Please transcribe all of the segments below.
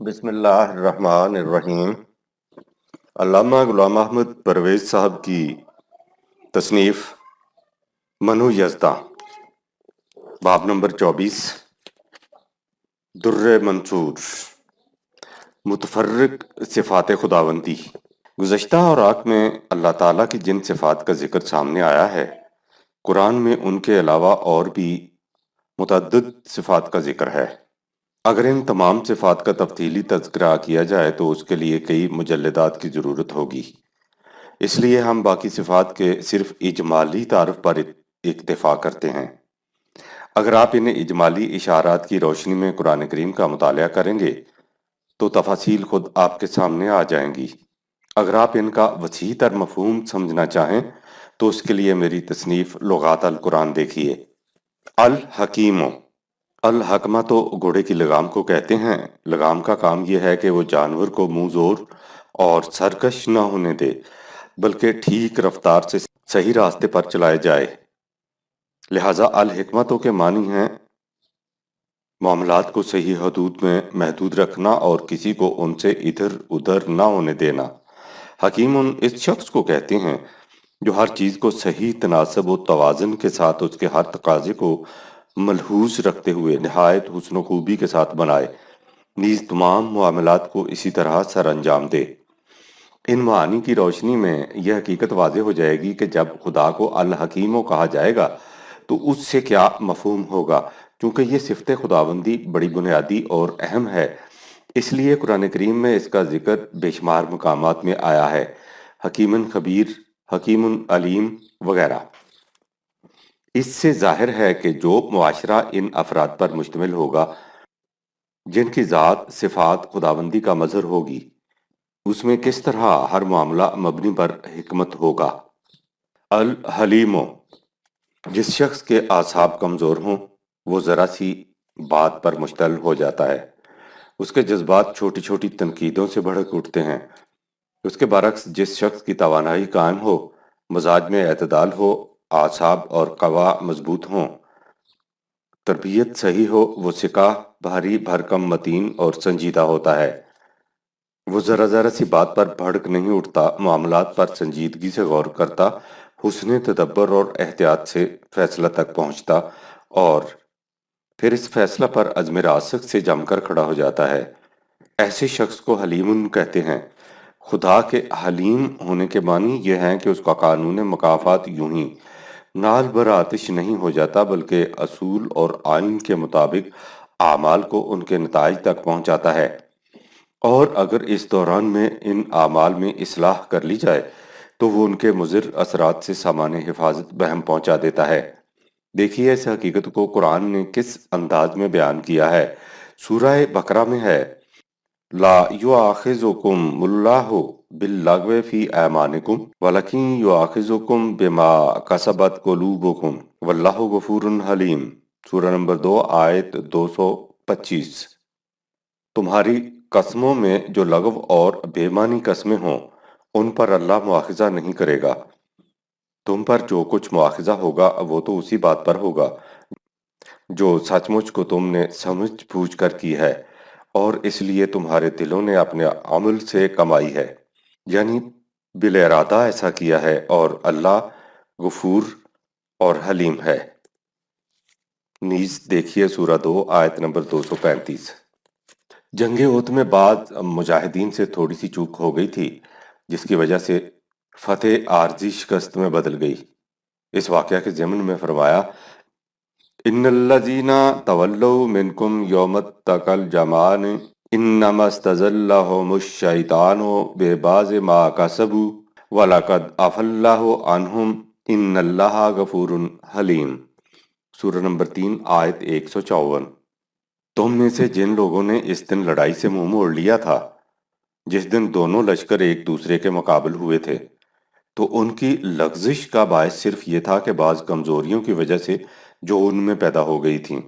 بسم اللہ الرحمن الرحیم۔ علامہ غلام احمد پرویز صاحب کی تصنیف منو یزداں، باب نمبر 24، در منصور، متفرق صفات خداوندی۔ گزشتہ اوراق میں اللہ تعالیٰ کی جن صفات کا ذکر سامنے آیا ہے، قرآن میں ان کے علاوہ اور بھی متعدد صفات کا ذکر ہے۔ اگر ان تمام صفات کا تفصیلی تذکرہ کیا جائے تو اس کے لیے کئی مجلدات کی ضرورت ہوگی، اس لیے ہم باقی صفات کے صرف اجمالی تعارف پر اکتفا کرتے ہیں۔ اگر آپ ان اجمالی اشارات کی روشنی میں قرآن کریم کا مطالعہ کریں گے تو تفاصیل خود آپ کے سامنے آ جائیں گی۔ اگر آپ ان کا وسیع تر مفہوم سمجھنا چاہیں تو اس کے لیے میری تصنیف لغات القرآن دیکھیے۔ الحکیم، الحکمہ تو گھوڑے کی لگام کو کہتے ہیں۔ لگام کا کام یہ ہے کہ وہ جانور کو منہ زور اور سرکش نہ ہونے دے، بلکہ ٹھیک رفتار سے صحیح راستے پر چلائے جائے۔ لہٰذا الحکمتوں کے معنی ہیں معاملات کو صحیح حدود میں محدود رکھنا اور کسی کو ان سے ادھر ادھر نہ ہونے دینا۔ حکیم اس شخص کو کہتے ہیں جو ہر چیز کو صحیح تناسب و توازن کے ساتھ اس کے ہر تقاضے کو ملحوظ رکھتے ہوئے نہایت حسن و خوبی کے ساتھ بنائے، نیز تمام معاملات کو اسی طرح سر انجام دے۔ ان معانی کی روشنی میں یہ حقیقت واضح ہو جائے گی کہ جب خدا کو الحکیم کہا جائے گا تو اس سے کیا مفہوم ہوگا۔ چونکہ یہ صفت خداوندی بڑی بنیادی اور اہم ہے، اس لیے قرآن کریم میں اس کا ذکر بے شمار مقامات میں آیا ہے، حکیم خبیر، حکیم علیم وغیرہ۔ اس سے ظاہر ہے کہ جو معاشرہ ان افراد پر مشتمل ہوگا جن کی ذات صفات خداوندی کا مظہر ہوگی، اس میں کس طرح ہر معاملہ مبنی پر حکمت ہوگا۔ الحلیم، جس شخص کے اعصاب کمزور ہوں وہ ذرا سی بات پر مشتعل ہو جاتا ہے، اس کے جذبات چھوٹی چھوٹی تنقیدوں سے بھڑک اٹھتے ہیں۔ اس کے برعکس جس شخص کی توانائی قائم ہو، مزاج میں اعتدال ہو، اعصاب اور قوا مضبوط ہوں، تربیت صحیح ہو، وہ سکہ بھاری بھرکم متین اور سنجیدہ ہوتا ہے۔ وہ ذرا سی بات پر بھڑک نہیں اٹھتا، معاملات پر سنجیدگی سے غور کرتا، حسن تدبر اور احتیاط سے فیصلہ تک پہنچتا اور پھر اس فیصلہ پر عزم راسخ سے جم کر کھڑا ہو جاتا ہے۔ ایسے شخص کو حلیم کہتے ہیں۔ خدا کے حلیم ہونے کے معنی یہ ہیں کہ اس کا قانون مکافات یوں ہی نال بر آتش نہیں ہو جاتا، بلکہ اصول اور آئین کے مطابق اعمال کو ان کے نتائج تک پہنچاتا ہے، اور اگر اس دوران میں ان اعمال میں اصلاح کر لی جائے تو وہ ان کے مضر اثرات سے سامان حفاظت بہم پہنچا دیتا ہے۔ دیکھیے اس حقیقت کو قرآن نے کس انداز میں بیان کیا ہے۔ سورہ بقرہ میں ہے، لا یؤاخذکم اللہ باللغو فی ایمانکم ولکن یؤاخذکم بما کسبت قلوبکم واللہ غفور حلیم۔ سورہ نمبر 2 آیت 225۔ تمہاری قسموں میں جو لغو اور بے معنی قسمیں ہوں ان پر اللہ مواخذہ نہیں کرے گا۔ تم پر جو کچھ مواخذہ ہوگا وہ تو اسی بات پر ہوگا جو سچ مچ کو تم نے سمجھ بوجھ کر کی ہے، اور اس لیے تمہارے دلوں نے اپنے عمل سے کمائی ہے، یعنی بالارادہ ایسا کیا ہے، اور اللہ غفور اور حلیم ہے۔ نیز دیکھیے سورہ 2 آیت نمبر 235۔ جنگ احد میں بعض مجاہدین سے تھوڑی سی چوک ہو گئی تھی، جس کی وجہ سے فتح عارضی شکست میں بدل گئی۔ اس واقعہ کے ضمن میں فرمایا، ان الذین تولوا منکم یوم التقى الجمعان انما استزلهم الشیطان ببعض ما کسبوا ولقد عفا اللہ عنہم ان اللہ غفور حلیم۔ سورہ نمبر 3 آیت 154۔ تم میں سے جن لوگوں نے اس دن لڑائی سے منہ موڑ لیا تھا، جس دن دونوں لشکر ایک دوسرے کے مقابل ہوئے تھے، تو ان کی لغزش کا باعث صرف یہ تھا کہ بعض کمزوریوں کی وجہ سے جو ان میں پیدا ہو گئی تھیں،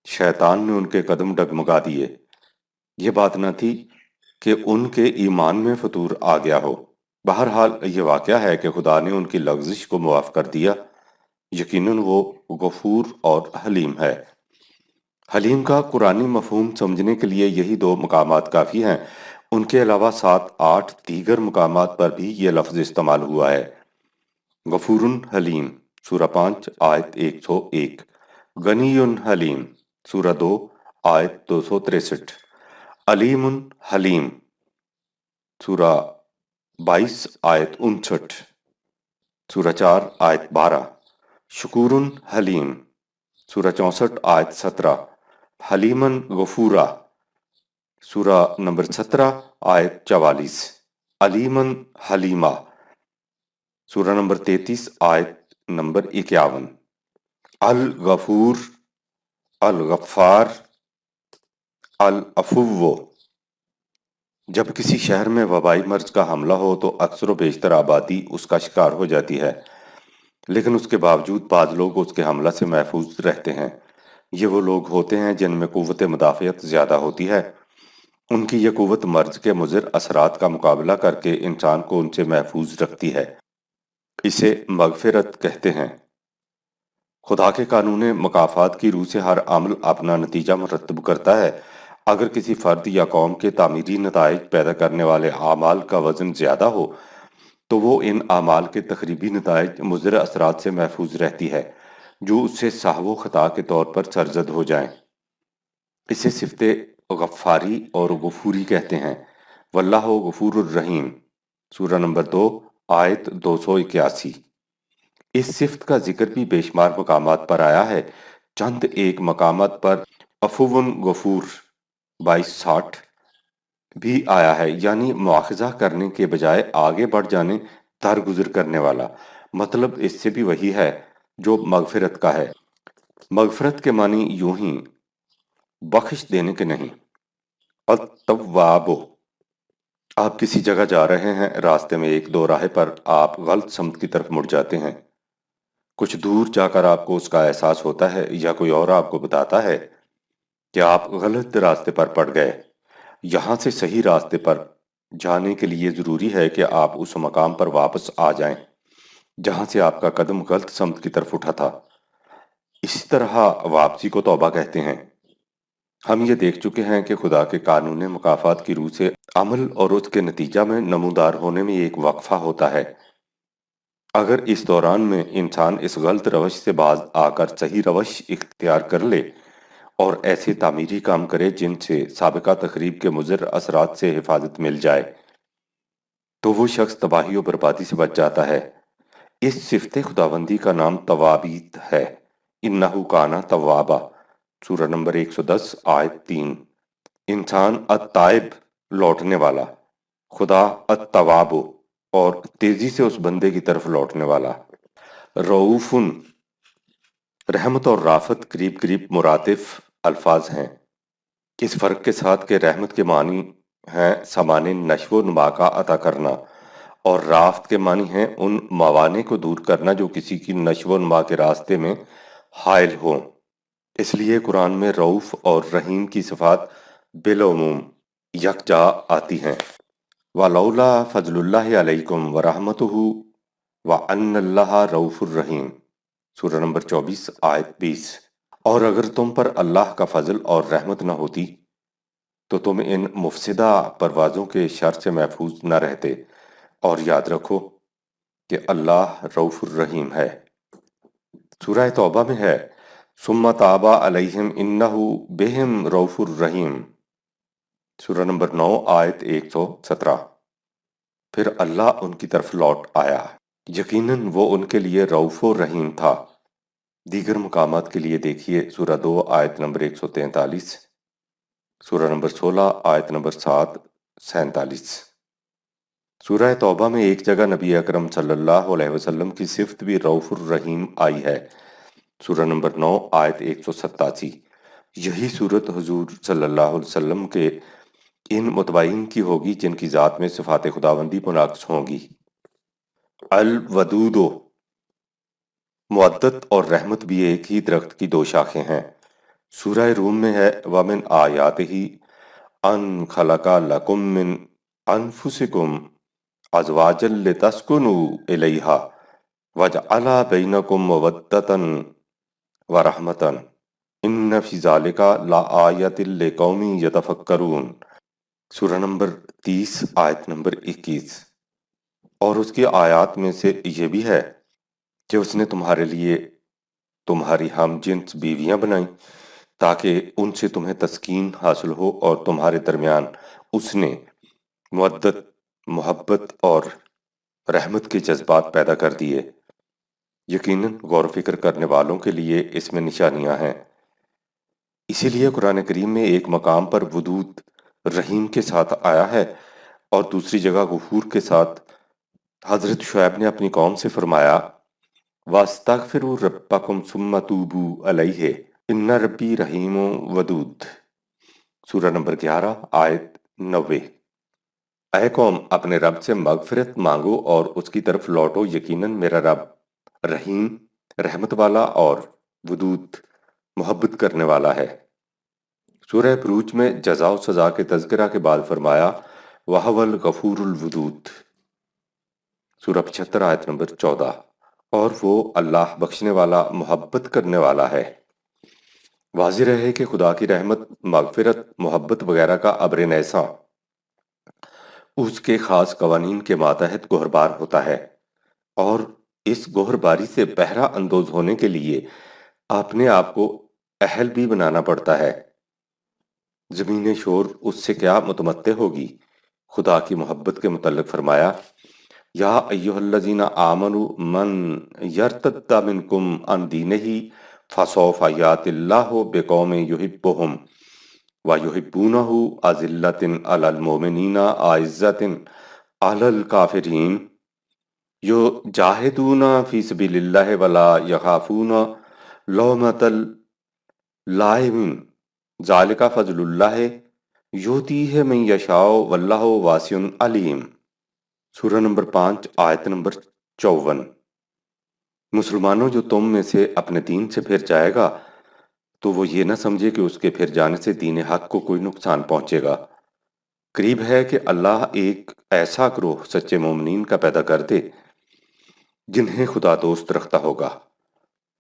شیطان نے ان کے قدم ڈگمگا دیے۔ یہ بات نہ تھی کہ ان کے ایمان میں فطور آ گیا ہو۔ بہرحال یہ واقعہ ہے کہ خدا نے ان کی لغزش کو معاف کر دیا، یقیناً وہ غفور اور حلیم ہے۔ حلیم کا قرآنی مفہوم سمجھنے کے لیے یہی دو مقامات کافی ہیں۔ ان کے علاوہ 7-8 دیگر مقامات پر بھی یہ لفظ استعمال ہوا ہے۔ غفور حلیم سورہ 5 آیت 101، غنی حلیم سورہ 2 آیت 263، علیم حلیم سورہ 22 آیت 59، سورہ 4 آیت 12، شکور حلیم سورہ 64 آیت 17، حلیمن غفورا سورہ نمبر 17 آیت 44، علیمن حلیمہ سورہ نمبر 33 آیت نمبر 51، الغفور، الغفار، العفو۔ جب کسی شہر میں وبائی مرض کا حملہ ہو تو اکثر و بیشتر آبادی اس کا شکار ہو جاتی ہے، لیکن اس کے باوجود بعض لوگ اس کے حملہ سے محفوظ رہتے ہیں۔ یہ وہ لوگ ہوتے ہیں جن میں قوت مدافعت زیادہ ہوتی ہے۔ ان کی یہ قوت مرض کے مضر اثرات کا مقابلہ کر کے انسان کو ان سے محفوظ رکھتی ہے۔ اسے مغفرت کہتے ہیں۔ خدا کے قانون مکافات کی روح سے ہر عمل اپنا نتیجہ مرتب کرتا ہے۔ اگر کسی فرد یا قوم کے تعمیری نتائج پیدا کرنے والے اعمال کا وزن زیادہ ہو تو وہ ان اعمال کے تخریبی نتائج مضر اثرات سے محفوظ رہتی ہے جو اس سے سہو و خطا کے طور پر سرزد ہو جائیں۔ اسے صفت غفاری اور غفوری کہتے ہیں۔ واللہ غفور الرحیم سورہ نمبر 2 آیت 281۔ اس صفت کا ذکر بھی بے شمار مقامات پر آیا ہے۔ چند ایک مقامات پر عفو غفور 2260 بھی آیا ہے، یعنی مواخذہ کرنے کے بجائے آگے بڑھ جانے، درگزر کرنے والا۔ مطلب اس سے بھی وہی ہے جو مغفرت کا ہے۔ مغفرت کے معنی یوں ہی بخش دینے کے نہیں۔ التواب، آپ کسی جگہ جا رہے ہیں، راستے میں ایک دو راہ پر آپ غلط سمت کی طرف مڑ جاتے ہیں۔ کچھ دور جا کر آپ کو اس کا احساس ہوتا ہے یا کوئی اور آپ کو بتاتا ہے کہ آپ غلط راستے پر پڑ گئے۔ یہاں سے صحیح راستے پر جانے کے لیے ضروری ہے کہ آپ اس مقام پر واپس آ جائیں جہاں سے آپ کا قدم غلط سمت کی طرف اٹھا تھا۔ اسی طرح واپسی کو توبہ کہتے ہیں۔ ہم یہ دیکھ چکے ہیں کہ خدا کے قانون مکافات کی روح سے عمل اور اس کے نتیجہ میں نمودار ہونے میں ایک وقفہ ہوتا ہے۔ اگر اس دوران میں انسان اس غلط روش سے باز آ کر صحیح روش اختیار کر لے اور ایسے تعمیری کام کرے جن سے سابقہ تخریب کے مضر اثرات سے حفاظت مل جائے تو وہ شخص تباہی و بربادی سے بچ جاتا ہے۔ اس صفت خداوندی کا نام توابیت ہے۔ انہو کانا توابا سورہ نمبر 110 آیت 3۔ انسان التائب لوٹنے والا، خدا التواب اور تیزی سے اس بندے کی طرف لوٹنے والا۔ رؤوفن، رحمت اور رافت قریب قریب مرادف الفاظ ہیں، اس فرق کے ساتھ کہ رحمت کے معنی ہیں سامان نشو و نما کا عطا کرنا اور رافت کے معنی ہیں ان موانع کو دور کرنا جو کسی کی نشو و نما کے راستے میں حائل ہوں۔ اس لیے قرآن میں رؤوف اور رحیم کی صفات بالعموم یکجا آتی ہیں۔ وَلَوْلَا فَضْلُ اللَّهِ عَلَيْكُمْ وَرَحْمَتُهُ وَأَنَّ اللَّهَ رَءُوفٌ رَحِيمٌ سورہ نمبر 24 آیت 20۔ اور اگر تم پر اللہ کا فضل اور رحمت نہ ہوتی تو تم ان مفسدہ پروازوں کے شر سے محفوظ نہ رہتے، اور یاد رکھو کہ اللہ رؤوف الرحیم ہے۔ سورہ توبہ میں ہے ثم تاب علیہم انہ بہم رؤوف الرحیم سورہ نمبر 9 آیت 117۔ پھر اللہ ان کی طرف لوٹ آیا، یقیناً وہ ان کے لیے رؤوف و رحیم تھا۔ دیگر مقامات کے لیے دیکھیے سورہ 2 آیت نمبر 143، سورہ نمبر 16 آیت نمبر 747۔ سورہ توبہ میں ایک جگہ نبی اکرم صلی اللہ علیہ وسلم کی صفت بھی رؤوف الرحیم آئی ہے، سورہ نمبر 9 آیت 187۔ یہی صورت حضور صلی اللہ علیہ وسلم کے ان متبعین کی ہوگی جن کی ذات میں صفات خداوندی منعکس ہوں گی۔ الودود، مودت اور رحمت بھی ایک ہی درخت کی دو شاخیں ہیں۔ سورہ روم میں ہے وَمِنْ آیَاتِهِ أَنْ خَلَقَ لَكُم مِّنْ أَنفُسِكُمْ أَزْوَاجًا لِتَسْكُنُوا إِلَيْهَا وَجَعَلَ بَيْنَكُم مَّوَدَّةً وَرَحْمَةً ان فی ذالک لآیۃ لقوم یتفکرون، سورہ نمبر 30 آیت نمبر 21۔ اور اس کی آیات میں سے یہ بھی ہے کہ اس نے تمہارے لیے تمہاری ہم جنس بیویاں بنائیں تاکہ ان سے تمہیں تسکین حاصل ہو، اور تمہارے درمیان اس نے مودت، محبت اور رحمت کے جذبات پیدا کر دیے۔ یقیناً غور و فکر کرنے والوں کے لیے اس میں نشانیاں ہیں۔ اسی لیے قرآن کریم میں ایک مقام پر ودود رحیم کے ساتھ آیا ہے اور دوسری جگہ غفور کے ساتھ۔ حضرت شعیب نے اپنی قوم سے فرمایا وَاسْتَغْفِرُوا رَبَّكُمْ ثُمَّ تُوبُوا عَلَيْهِ إِنَّ رَبِّي رَحِيمٌ وَدُودٌ، سورہ نمبر 11 آیت 90۔ اے قوم، اپنے رب سے مغفرت مانگو اور اس کی طرف لوٹو، یقیناً میرا رب رحیم، رحمت والا اور ودود، محبت کرنے والا ہے۔ سورہ بروج میں جزا و سزا کے تذکرہ کے بعد فرمایا وَهُوَ الْغَفُورُ الْوَدُودُ، سورہ 75 آیت نمبر 14۔ اور وہ اللہ بخشنے والا، محبت کرنے والا ہے۔ واضح رہے کہ خدا کی رحمت، مغفرت، محبت وغیرہ کا ابر نیساں اس کے خاص قوانین کے ماتحت گہربار ہوتا ہے، اور اس گہرباری سے بہرہ اندوز ہونے کے لیے اپنے آپ کو اہل بھی بنانا پڑتا ہے۔ زمین شور اس سے کیا متمتع ہوگی؟ خدا کی محبت کے متعلق فرمایا یا ایہا الذین آمنوا من یرتد منکم عن دینہ فسوف یأتی اللہ بقوم یحبہم ویحبونہ اذلۃ علی المؤمنین اعزۃ علی الکافرین یجاہدون فی سبیل اللہ ولا یخافون لومۃ لائم ذالک فضل اللہ یؤتیہ من یشاء واللہ واسع علیم، سورہ نمبر 5 آیت نمبر 54۔ مسلمانوں، جو تم میں سے اپنے دین سے پھر جائے گا تو وہ یہ نہ سمجھے کہ اس کے پھر جانے سے دین حق کو کوئی نقصان پہنچے گا۔ قریب ہے کہ اللہ ایک ایسا گروہ سچے مومنین کا پیدا کر دے جنہیں خدا دوست رکھتا ہوگا،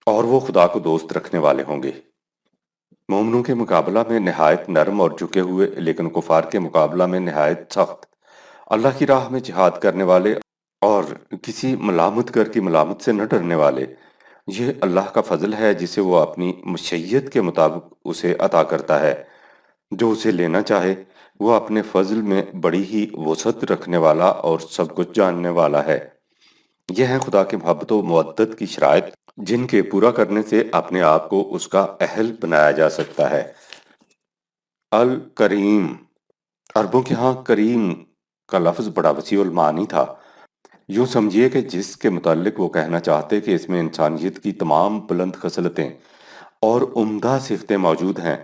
اور وہ خدا کو دوست رکھنے والے ہوں گے۔ مومنوں کے مقابلہ میں نہایت نرم اور جھکے ہوئے، لیکن کفار کے مقابلہ میں نہایت سخت، اللہ کی راہ میں جہاد کرنے والے اور کسی ملامت گر کی ملامت سے نہ ڈرنے والے۔ یہ اللہ کا فضل ہے جسے وہ اپنی مشیت کے مطابق اسے عطا کرتا ہے۔ جو اسے لینا چاہے وہ اپنے فضل میں بڑی ہی وسعت رکھنے والا اور سب کچھ جاننے والا ہے۔ یہ ہیں خدا کی محبت و مودت کی شرائط جن کے پورا کرنے سے اپنے آپ کو اس کا اہل بنایا جا سکتا ہے۔ الکریم، عربوں کے ہاں کریم کا لفظ بڑا وسیع المعانی تھا۔ یوں سمجھیے کہ جس کے متعلق وہ کہنا چاہتے کہ اس میں انسانیت کی تمام بلند خصلتیں اور عمدہ صفتیں موجود ہیں،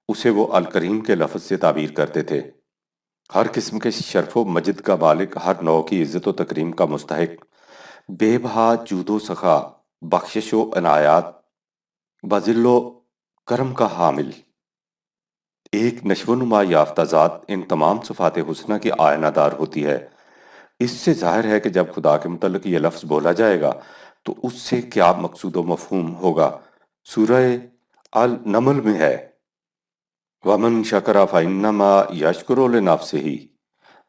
اسے وہ الکریم کے لفظ سے تعبیر کرتے تھے۔ ہر قسم کے شرف و مجد کا مالک، ہر نوع کی عزت و تکریم کا مستحق، بے بہا جود و سخا، بخشش و عنایات، بذل و کرم کا حامل، ایک نشو و نما یافتہ ذات ان تمام صفات حسنہ کی آئینہ دار ہوتی ہے۔ اس سے ظاہر ہے کہ جب خدا کے متعلق یہ لفظ بولا جائے گا تو اس سے کیا مقصود و مفہوم ہوگا۔ سورہ النمل میں ہے وَمَن شَكَرَ فَإِنَّمَا يَشْكُرُ لِنَفْسِهِ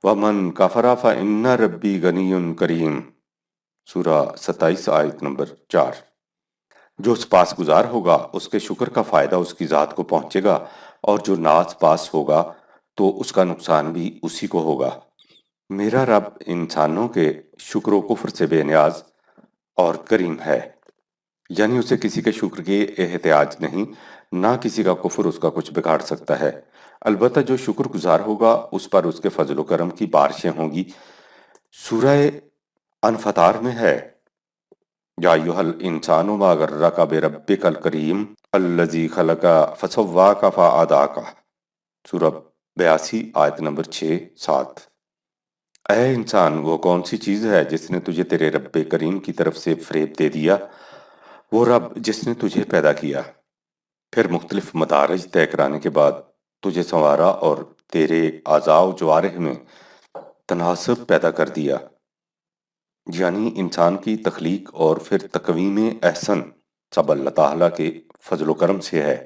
وَمَن كَفَرَ فَإِنَّ رَبِّي غَنِيٌّ كَرِيمٌ، سورہ 27 آیت نمبر 4۔ جو سپاس گزار ہوگا اس کے شکر کا فائدہ اس کی ذات کو پہنچے گا، اور جو ناسپاس ہوگا تو اس کا نقصان بھی اسی کو ہوگا۔ میرا رب انسانوں کے شکر و کفر سے بے نیاز اور کریم ہے، یعنی اسے کسی کے شکر کی احتیاج نہیں، نہ کسی کا کفر اس کا کچھ بگاڑ سکتا ہے۔ البتہ جو شکر گزار ہوگا اس پر اس کے فضل و کرم کی بارشیں ہوں گی۔ سورہ انفطار میں ہے یا ایھا الانسان ما غرک بربک الکریم الذی خلق فسواک فعدلک، سورہ 82 آیت نمبر 6-7۔ اے انسان، وہ کون سی چیز ہے جس نے تجھے تیرے رب کریم کی طرف سے فریب دے دیا؟ وہ رب جس نے تجھے پیدا کیا، پھر مختلف مدارج طے کرانے کے بعد تجھے سنوارا اور تیرے اعضاء و جوارح میں تناسب پیدا کر دیا، یعنی انسان کی تخلیق اور پھر تقویم احسن سب اللہ تعالیٰ کے فضل و کرم سے ہے۔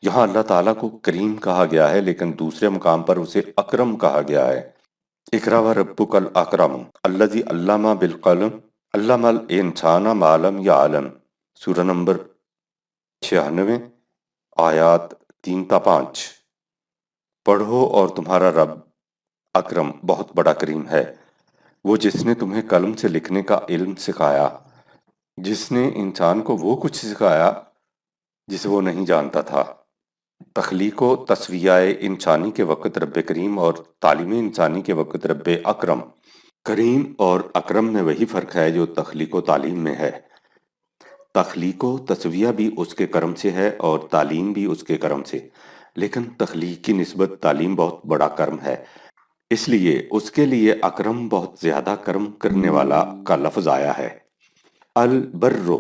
یہاں اللہ تعالیٰ کو کریم کہا گیا ہے لیکن دوسرے مقام پر اسے اکرم کہا گیا ہے۔ اقرا و ربک الاکرم الذی علم بالقلم علم الانسان ما لم یعلم، سورہ نمبر 96، آیات 3 تا 5۔ پڑھو اور تمہارا رب اکرم بہت بڑا کریم ہے، وہ جس نے تمہیں قلم سے لکھنے کا علم سکھایا، جس نے انسان کو وہ کچھ سکھایا جسے وہ نہیں جانتا تھا۔ تخلیق و تسویہ انسانی کے وقت رب کریم اور تعلیم انسانی کے وقت رب اکرم۔ کریم اور اکرم میں وہی فرق ہے جو تخلیق و تعلیم میں ہے۔ تخلیق و تسویہ بھی اس کے کرم سے ہے اور تعلیم بھی اس کے کرم سے، لیکن تخلیق کی نسبت تعلیم بہت بڑا کرم ہے، اس لیے اس کے لیے اکرم بہت زیادہ کرم کرنے والا کا لفظ آیا ہے۔ البرو،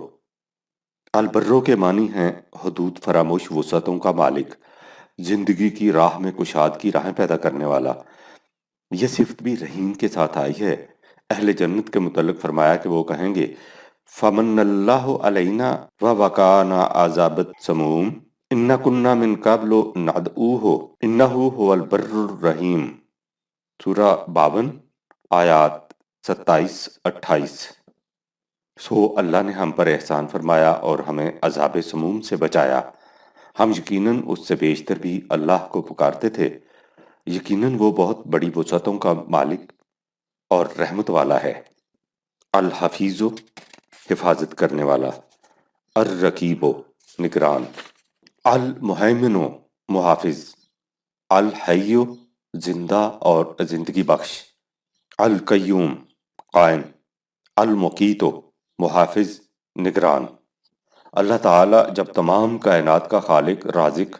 البرو کے معنی ہیں حدود فراموش وسعتوں کا مالک، زندگی کی راہ میں کشاد کی راہیں پیدا کرنے والا۔ یہ صفت بھی رحیم کے ساتھ آئی ہے۔ اہل جنت کے متعلق فرمایا کہ وہ کہیں گے فمن اللہ علینا ووقانا عذاب السموم انا کنا من قبل ندعوہ انہ هو البر الرحیم، سورہ 52، آیات 27-28۔ سو اللہ نے ہم پر احسان فرمایا اور ہمیں عذاب سموم سے بچایا، ہم یقیناً اس سے بیشتر بھی اللہ کو پکارتے تھے، یقیناً وہ بہت بڑی وسعتوں کا مالک اور رحمت والا ہے۔ الحفیظ، حفاظت کرنے والا، الرقیب، نگران، المہیمن، محافظ، الحی، زندہ اور زندگی بخش، القیوم، قائم، المقیت، محافظ، نگران۔ اللہ تعالیٰ جب تمام کائنات کا خالق، رازق،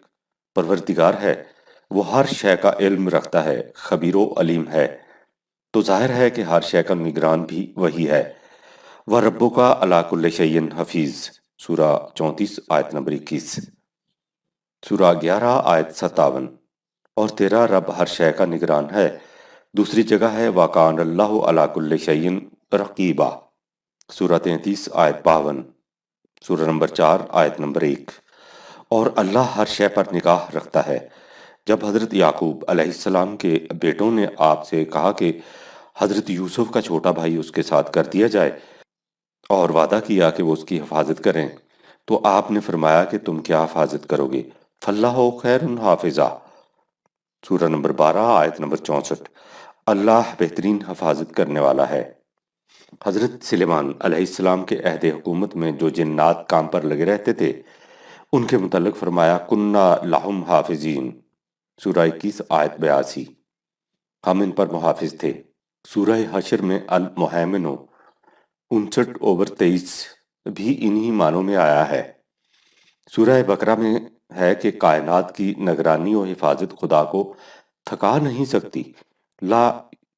پروردگار ہے، وہ ہر شے کا علم رکھتا ہے، خبیر و علیم ہے، تو ظاہر ہے کہ ہر شے کا نگران بھی وہی ہے۔ وَرَبُّكَ عَلَىٰ كُلِّ شَيْءٍ حَفِيظٌ، سورہ 34، آیت نمبر 21، سورہ 11، آیت 57۔ اور تیرا رب ہر شے کا نگران ہے۔ دوسری جگہ ہے وَكَانَ اللَّهُ عَلَىٰ كُلِّ شَيْءٍ رَقِيبًا، سورہ 33، آیت 52، سورہ نمبر 4، آیت نمبر 1۔ اور اللہ ہر شے پر نگاہ رکھتا ہے۔ جب حضرت یعقوب علیہ السلام کے بیٹوں نے آپ سے کہا کہ حضرت یوسف کا چھوٹا بھائی اس کے ساتھ کر دیا جائے اور وعدہ کیا کہ وہ اس کی حفاظت کریں، تو آپ نے فرمایا کہ تم کیا حفاظت کرو گے؟ فَاللَّهُ خَيْرٌ حَافِظًا، سورہ نمبر 12، آیت نمبر 64۔ اللہ بہترین حفاظت کرنے والا ہے۔ حضرت سلیمان علیہ السلام کے عہد حکومت میں جو جنات کام پر لگے رہتے تھے، ان کے متعلق فرمایا کُنَّا لَهُمْ حَافِظِينَ، سورہ 21، آیت 82۔ ہم ان پر محافظ تھے۔ سورہ حشر میں المہیمن 59/23 بھی انہی معنوں میں آیا ہے۔ سورہ بقرہ میں ہے کہ کائنات کی نگرانی و حفاظت خدا کو تھکا نہیں سکتی، لا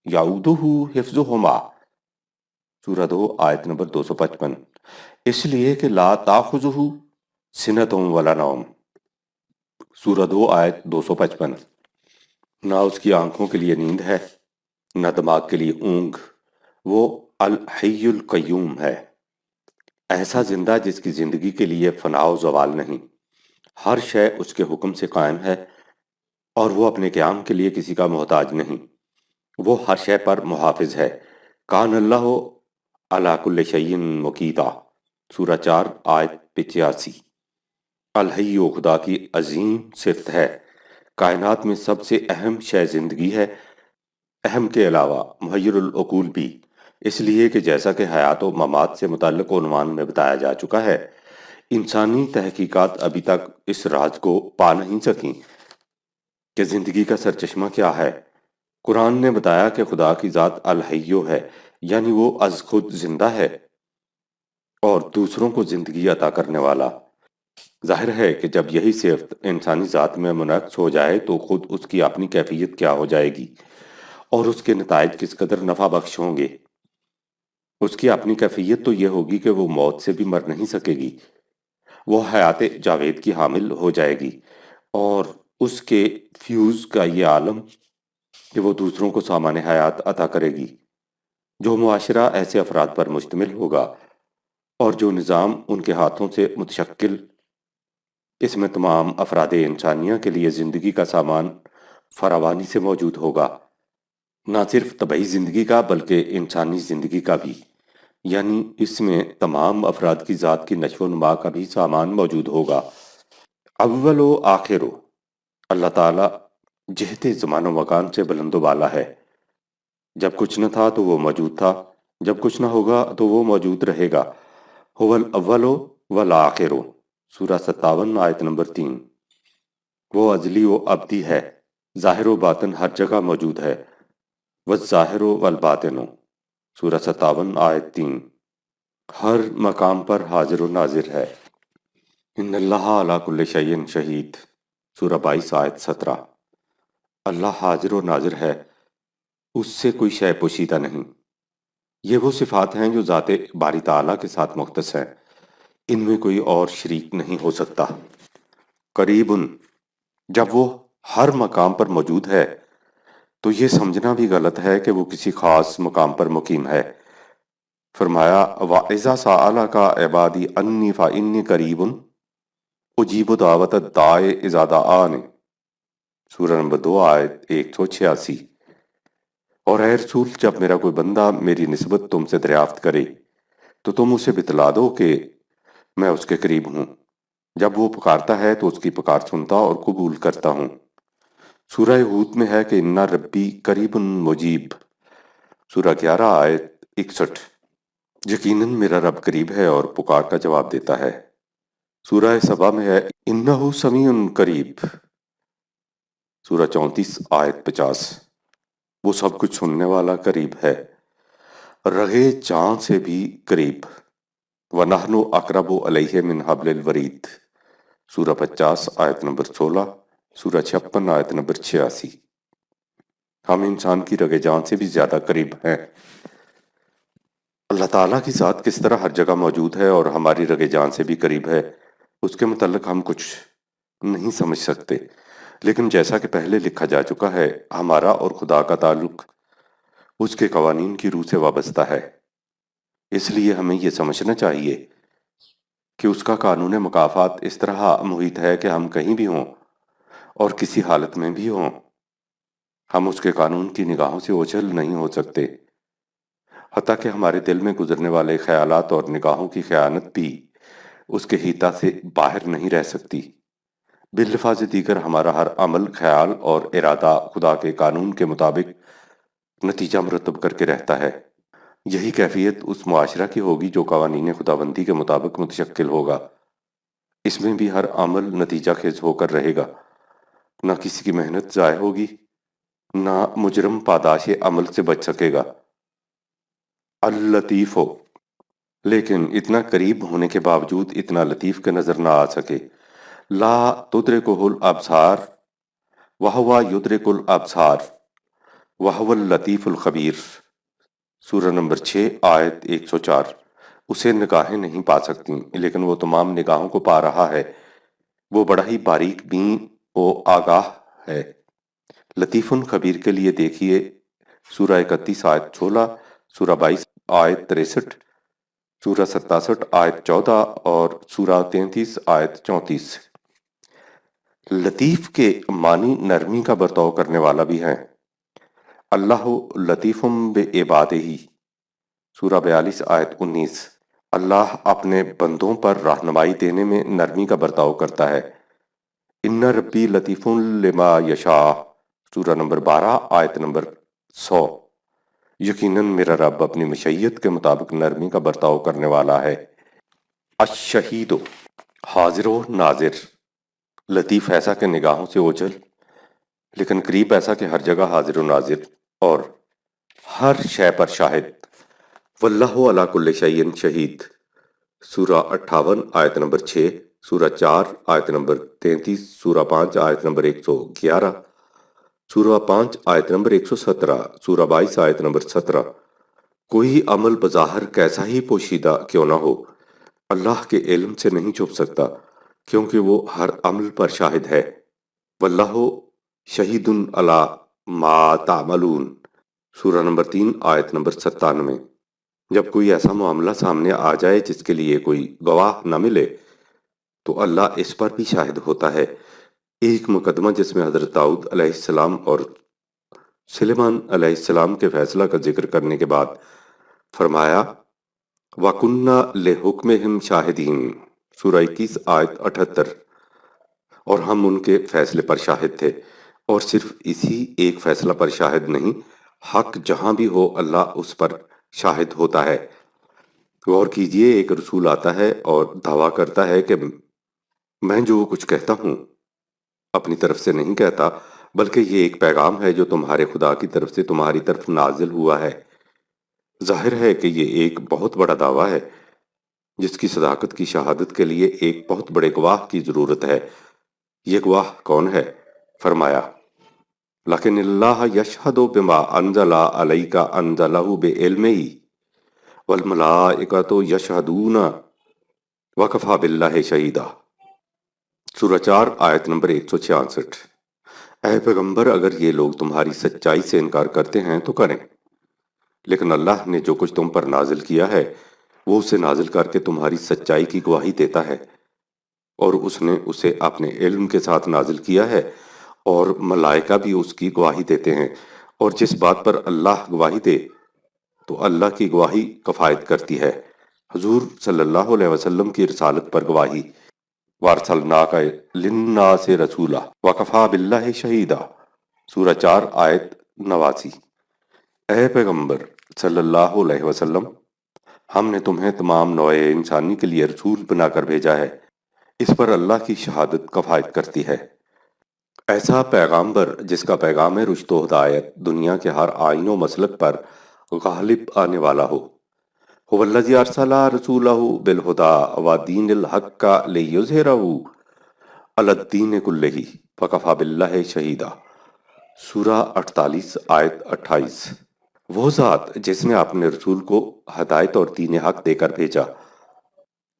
یعودہ حفظہما، سورہ 2، آیت نمبر 255، اس لیے کہ لا تاخذہ سنۃ ولا نوم، سورہ 2، آیت 255۔ نہ اس کی آنکھوں کے لیے نیند ہے، نہ دماغ کے لیے اونگ، وہ الحی القیوم ہے، ایسا زندہ جس کی زندگی کے لیے فنا و زوال نہیں، ہر شے اس کے حکم سے قائم ہے اور وہ اپنے قیام کے لیے کسی کا محتاج نہیں، وہ ہر شے پر محافظ ہے۔ کان اللہ علی کل شیء مقیتا، سورہ 4، آیت 85۔ الحی و خدا کی عظیم صفت ہے۔ کائنات میں سب سے اہم شے زندگی ہے، اہم کے علاوہ محیر العقول بھی، اس لیے کہ جیسا کہ حیات و ممات سے متعلق عنوان میں بتایا جا چکا ہے، انسانی تحقیقات ابھی تک اس راز کو پا نہیں سکیں کہ زندگی کا سرچشمہ کیا ہے۔ قرآن نے بتایا کہ خدا کی ذات الحیو ہے، یعنی وہ از خود زندہ ہے اور دوسروں کو زندگی عطا کرنے والا۔ ظاہر ہے کہ جب یہی صفت انسانی ذات میں منعکس ہو جائے تو خود اس کی اپنی کیفیت کیا ہو جائے گی اور اس کے نتائج کس قدر نفع بخش ہوں گے۔ اس کی اپنی کیفیت تو یہ ہوگی کہ وہ موت سے بھی مر نہیں سکے گی، وہ حیات جاوید کی حامل ہو جائے گی، اور اس کے فیوز کا یہ عالم کہ وہ دوسروں کو سامان حیات عطا کرے گی، جو معاشرہ ایسے افراد پر مشتمل ہوگا اور جو نظام ان کے ہاتھوں سے متشکل اس میں تمام افراد انسانیہ کے لیے زندگی کا سامان فراوانی سے موجود ہوگا، نہ صرف طبعی زندگی کا بلکہ انسانی زندگی کا بھی، یعنی اس میں تمام افراد کی ذات کی نشو و نما کا بھی سامان موجود ہوگا۔ اول و آخر و، اللہ تعالیٰ جہت زمان و مکان سے بلند و بالا ہے۔ جب کچھ نہ تھا تو وہ موجود تھا، جب کچھ نہ ہوگا تو وہ موجود رہے گا۔ هو الاول والآخر، سورہ 57 آیت نمبر 3۔ وہ ازلی و ابدی ہے، ظاہر و باطن ہر جگہ موجود ہے۔ والظاہر والباطن، سورہ 57 آیت 3۔ ہر مقام پر حاضر و ناظر ہے۔ ان اللہ علی کل شیء شہید، سورہ 22 آیت 17۔ اللہ حاضر و ناظر ہے، اس سے کوئی شے پوشیدہ نہیں۔ یہ وہ صفات ہیں جو ذات باری تعالیٰ کے ساتھ مختص ہیں، ان میں کوئی اور شریک نہیں ہو سکتا۔ قریب، جب وہ ہر مقام پر موجود ہے تو یہ سمجھنا بھی غلط ہے کہ وہ کسی خاص مقام پر مقیم ہے۔ فرمایا وَإِذَا سَأَلَكَ عِبَادِي أَنِّي فَإِنِّي قَرِيبٌ أُجِيبُ دَعْوَةَ الدَّاعِ إِذَا دَعَانِ، سورہ نمبر 2 آیت 186۔ اور اے رسول، جب میرا کوئی بندہ میری نسبت تم سے دریافت کرے تو تم اسے بتلا دو کہ میں اس کے قریب ہوں، جب وہ پکارتا ہے تو اس کی پکار سنتا اور قبول کرتا ہوں۔ سورہ ہود میں ہے کہ اِنَّ ربی قریب مجیب، سورہ 11 آیت 61۔ یقیناً میرا رب قریب ہے اور پکار کا جواب دیتا ہے۔ سورہ سبا میں ہے اِنَّهُ سمیع قریب، سورہ 34 آیت 50۔ وہ سب کچھ سننے والا قریب ہے، رگے جان سے بھی قریب۔ وَنَحْنُ أَقْرَبُ إِلَيْهِ مِنْ حَبْلِ الْوَرِيدِ، سورہ 50 آیت نمبر 16، سورہ 56 آیت نمبر 86۔ ہم انسان کی رگے جان سے بھی زیادہ قریب ہیں۔ اللہ تعالیٰ کی ذات کس طرح ہر جگہ موجود ہے اور ہماری رگے جان سے بھی قریب ہے، اس کے متعلق ہم کچھ نہیں سمجھ سکتے، لیکن جیسا کہ پہلے لکھا جا چکا ہے، ہمارا اور خدا کا تعلق اس کے قوانین کی روح سے وابستہ ہے۔ اس لیے ہمیں یہ سمجھنا چاہیے کہ اس کا قانون مکافات اس طرح محیط ہے کہ ہم کہیں بھی ہوں اور کسی حالت میں بھی ہوں، ہم اس کے قانون کی نگاہوں سے اوجھل نہیں ہو سکتے، حتیٰ کہ ہمارے دل میں گزرنے والے خیالات اور نگاہوں کی خیانت بھی اس کے حیطہ سے باہر نہیں رہ سکتی۔ باللفاظ دیگر ہمارا ہر عمل، خیال اور ارادہ خدا کے قانون کے مطابق نتیجہ مرتب کر کے رہتا ہے۔ یہی کیفیت اس معاشرہ کی ہوگی جو قوانین خداوندی کے مطابق متشکل ہوگا۔ اس میں بھی ہر عمل نتیجہ خیز ہو کر رہے گا، نہ کسی کی محنت ضائع ہوگی، نہ مجرم پاداش عمل سے بچ سکے گا۔ اللطیف ہو، لیکن اتنا قریب ہونے کے باوجود اتنا لطیف کے نظر نہ آ سکے۔ لا تدرکہ الابصار وہو یدرک الابصار وہو اللطیف الخبیر، سورہ نمبر 6 آیت 104۔ اسے نگاہیں نہیں پا سکتی لیکن وہ تمام نگاہوں کو پا رہا ہے، وہ بڑا ہی باریک بین و آگاہ ہے۔ لطیف خبیر کے لیے دیکھیے سورہ 31 آیت 16، سورہ 22 آیت 63، سورہ 67 آیت 14 اور سورہ 33 آیت 34۔ لطیف کے معنی نرمی کا برتاؤ کرنے والا بھی ہے۔ اللہ لطیف بعبادہ، سورہ 42 آیت 19۔ اللہ اپنے بندوں پر رہنمائی دینے میں نرمی کا برتاؤ کرتا ہے۔ ان ربی لطیف لما یشاء، سورہ نمبر 12 آیت نمبر 100۔ یقیناً میرا رب اپنی مشیت کے مطابق نرمی کا برتاؤ کرنے والا ہے۔ الشہید، حاضر و ناظر، لطیف ایسا کہ نگاہوں سے اوجھل، لیکن قریب ایسا کہ ہر جگہ حاضر و ناظر اور ہر شے پر شاہد۔ واللہ علی کل شیء شہید، سورہ 58 آیت نمبر 6، سورہ 4 آیت نمبر 33، سورہ 5 آیت نمبر 111، سورہ 5 آیت نمبر 117، سورہ 22 آیت نمبر 17۔ کوئی عمل بظاہر کیسا ہی پوشیدہ کیوں نہ ہو، اللہ کے علم سے نہیں چھپ سکتا، کیونکہ وہ ہر عمل پر شاہد ہے۔ واللہ شہید علی ما تعملون، سورہ نمبر 3 آیت نمبر 97۔ جب کوئی ایسا معاملہ سامنے آ جائے جس کے لیے کوئی گواہ نہ ملے تو اللہ اس پر بھی شاہد ہوتا ہے۔ ایک مقدمہ جس میں حضرت داؤد علیہ السلام اور سلیمان علیہ السلام کے فیصلہ کا ذکر کرنے کے بعد فرمایا وَكُنَّا لِحُكْمِهِمْ شَاهِدِينَ، سورہ 21 آیت 78، اور ہم ان کے فیصلے پر شاہد تھے۔ اور صرف اسی ایک فیصلہ پر شاہد نہیں، حق جہاں بھی ہو اللہ اس پر شاہد ہوتا ہے۔ غور کیجئے، ایک رسول آتا ہے اور دعویٰ کرتا ہے کہ میں جو کچھ کہتا ہوں اپنی طرف سے نہیں کہتا، بلکہ یہ ایک پیغام ہے جو تمہارے خدا کی طرف سے تمہاری طرف نازل ہوا ہے۔ ظاہر ہے کہ یہ ایک بہت بڑا دعویٰ ہے جس کی صداقت کی شہادت کے لیے ایک بہت بڑے گواہ کی ضرورت ہے۔ یہ گواہ کون ہے؟ فرمایا لیکن اللہ یشہد بما انزل علیک انزلہ بعلمہ والملائکۃ یشہدون وکفی باللہ شہیدا، سورہ 4 آیت نمبر 166۔ اے پیغمبر، اگر یہ لوگ تمہاری سچائی سے انکار کرتے ہیں تو کریں، لیکن اللہ نے جو کچھ تم پر نازل کیا ہے وہ اسے نازل کر کے تمہاری سچائی کی گواہی دیتا ہے، اور اس نے اسے اپنے علم کے ساتھ نازل کیا ہے، اور ملائکہ بھی اس کی گواہی دیتے ہیں، اور جس بات پر اللہ گواہی دے تو اللہ کی گواہی کفایت کرتی ہے۔ حضور صلی اللہ علیہ وسلم کی رسالت پر گواہی، وَأَرْسَلْنَاكَ لِلنَّاسِ رَسُولًا وَكَفَىٰ بِاللَّهِ شَهِيدًا، سورہ 4 آیت 89۔ اے پیغمبر صلی اللہ علیہ وسلم، ہم نے تمہیں تمام نوع انسانی کے لیے رسول بنا کر بھیجا ہے، اس پر اللہ کی شہادت کفایت کرتی ہے۔ ایسا پیغامبر جس کا پیغام رشد و ہدایت دنیا کے ہر آئین و مسلک پر غالب آنے والا ہو۔ هو الذی ارسل رسولہ بالہدی ودین الحق لیظہرہ علی الدین کلہ وکفی باللہ شہیدا، سورہ 48 آیت 28۔ وہ ذات جس نے اپنے رسول کو ہدایت اور دین حق دے کر بھیجا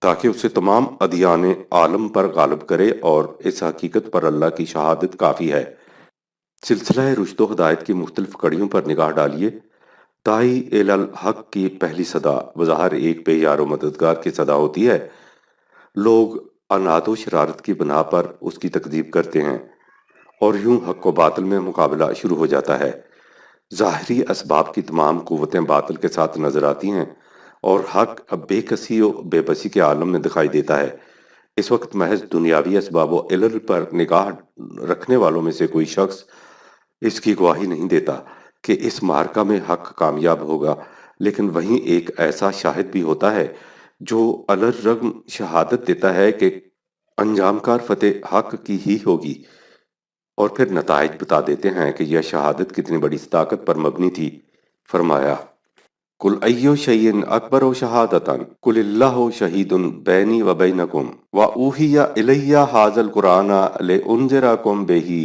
تاکہ اسے تمام ادیان عالم پر غالب کرے، اور اس حقیقت پر اللہ کی شہادت کافی ہے۔ سلسلہ رشد و ہدایت کی مختلف کڑیوں پر نگاہ ڈالیے۔ داعی الی الحق کی پہلی صدا بظاہر ایک بے یار و مددگار کی صدا ہوتی ہے۔ لوگ عناد و شرارت کی بنا پر اس کی تکذیب کرتے ہیں، اور یوں حق و باطل میں مقابلہ شروع ہو جاتا ہے۔ ظاہری اسباب کی تمام قوتیں باطل کے ساتھ نظر آتی ہیں، اور حق اب بے کسی و بے بسی کے عالم میں دکھائی دیتا ہے۔ اس وقت محض دنیاوی اسباب و علل پر نگاہ رکھنے والوں میں سے کوئی شخص اس کی گواہی نہیں دیتا کہ اس معرکہ میں حق کامیاب ہوگا، لیکن وہیں ایک ایسا شاہد بھی ہوتا ہے جو علی الرغم شہادت دیتا ہے کہ انجام کار فتح حق کی ہی ہوگی، اور پھر نتائج بتا دیتے ہیں کہ یہ شہادت کتنی بڑی صداقت پر مبنی تھی۔ فرمایا قل ایو شیء اکبر شہادۃ قل اللہ شہید بینی و بینکم واوحی الی ھذا القرآن لانذرکم بہ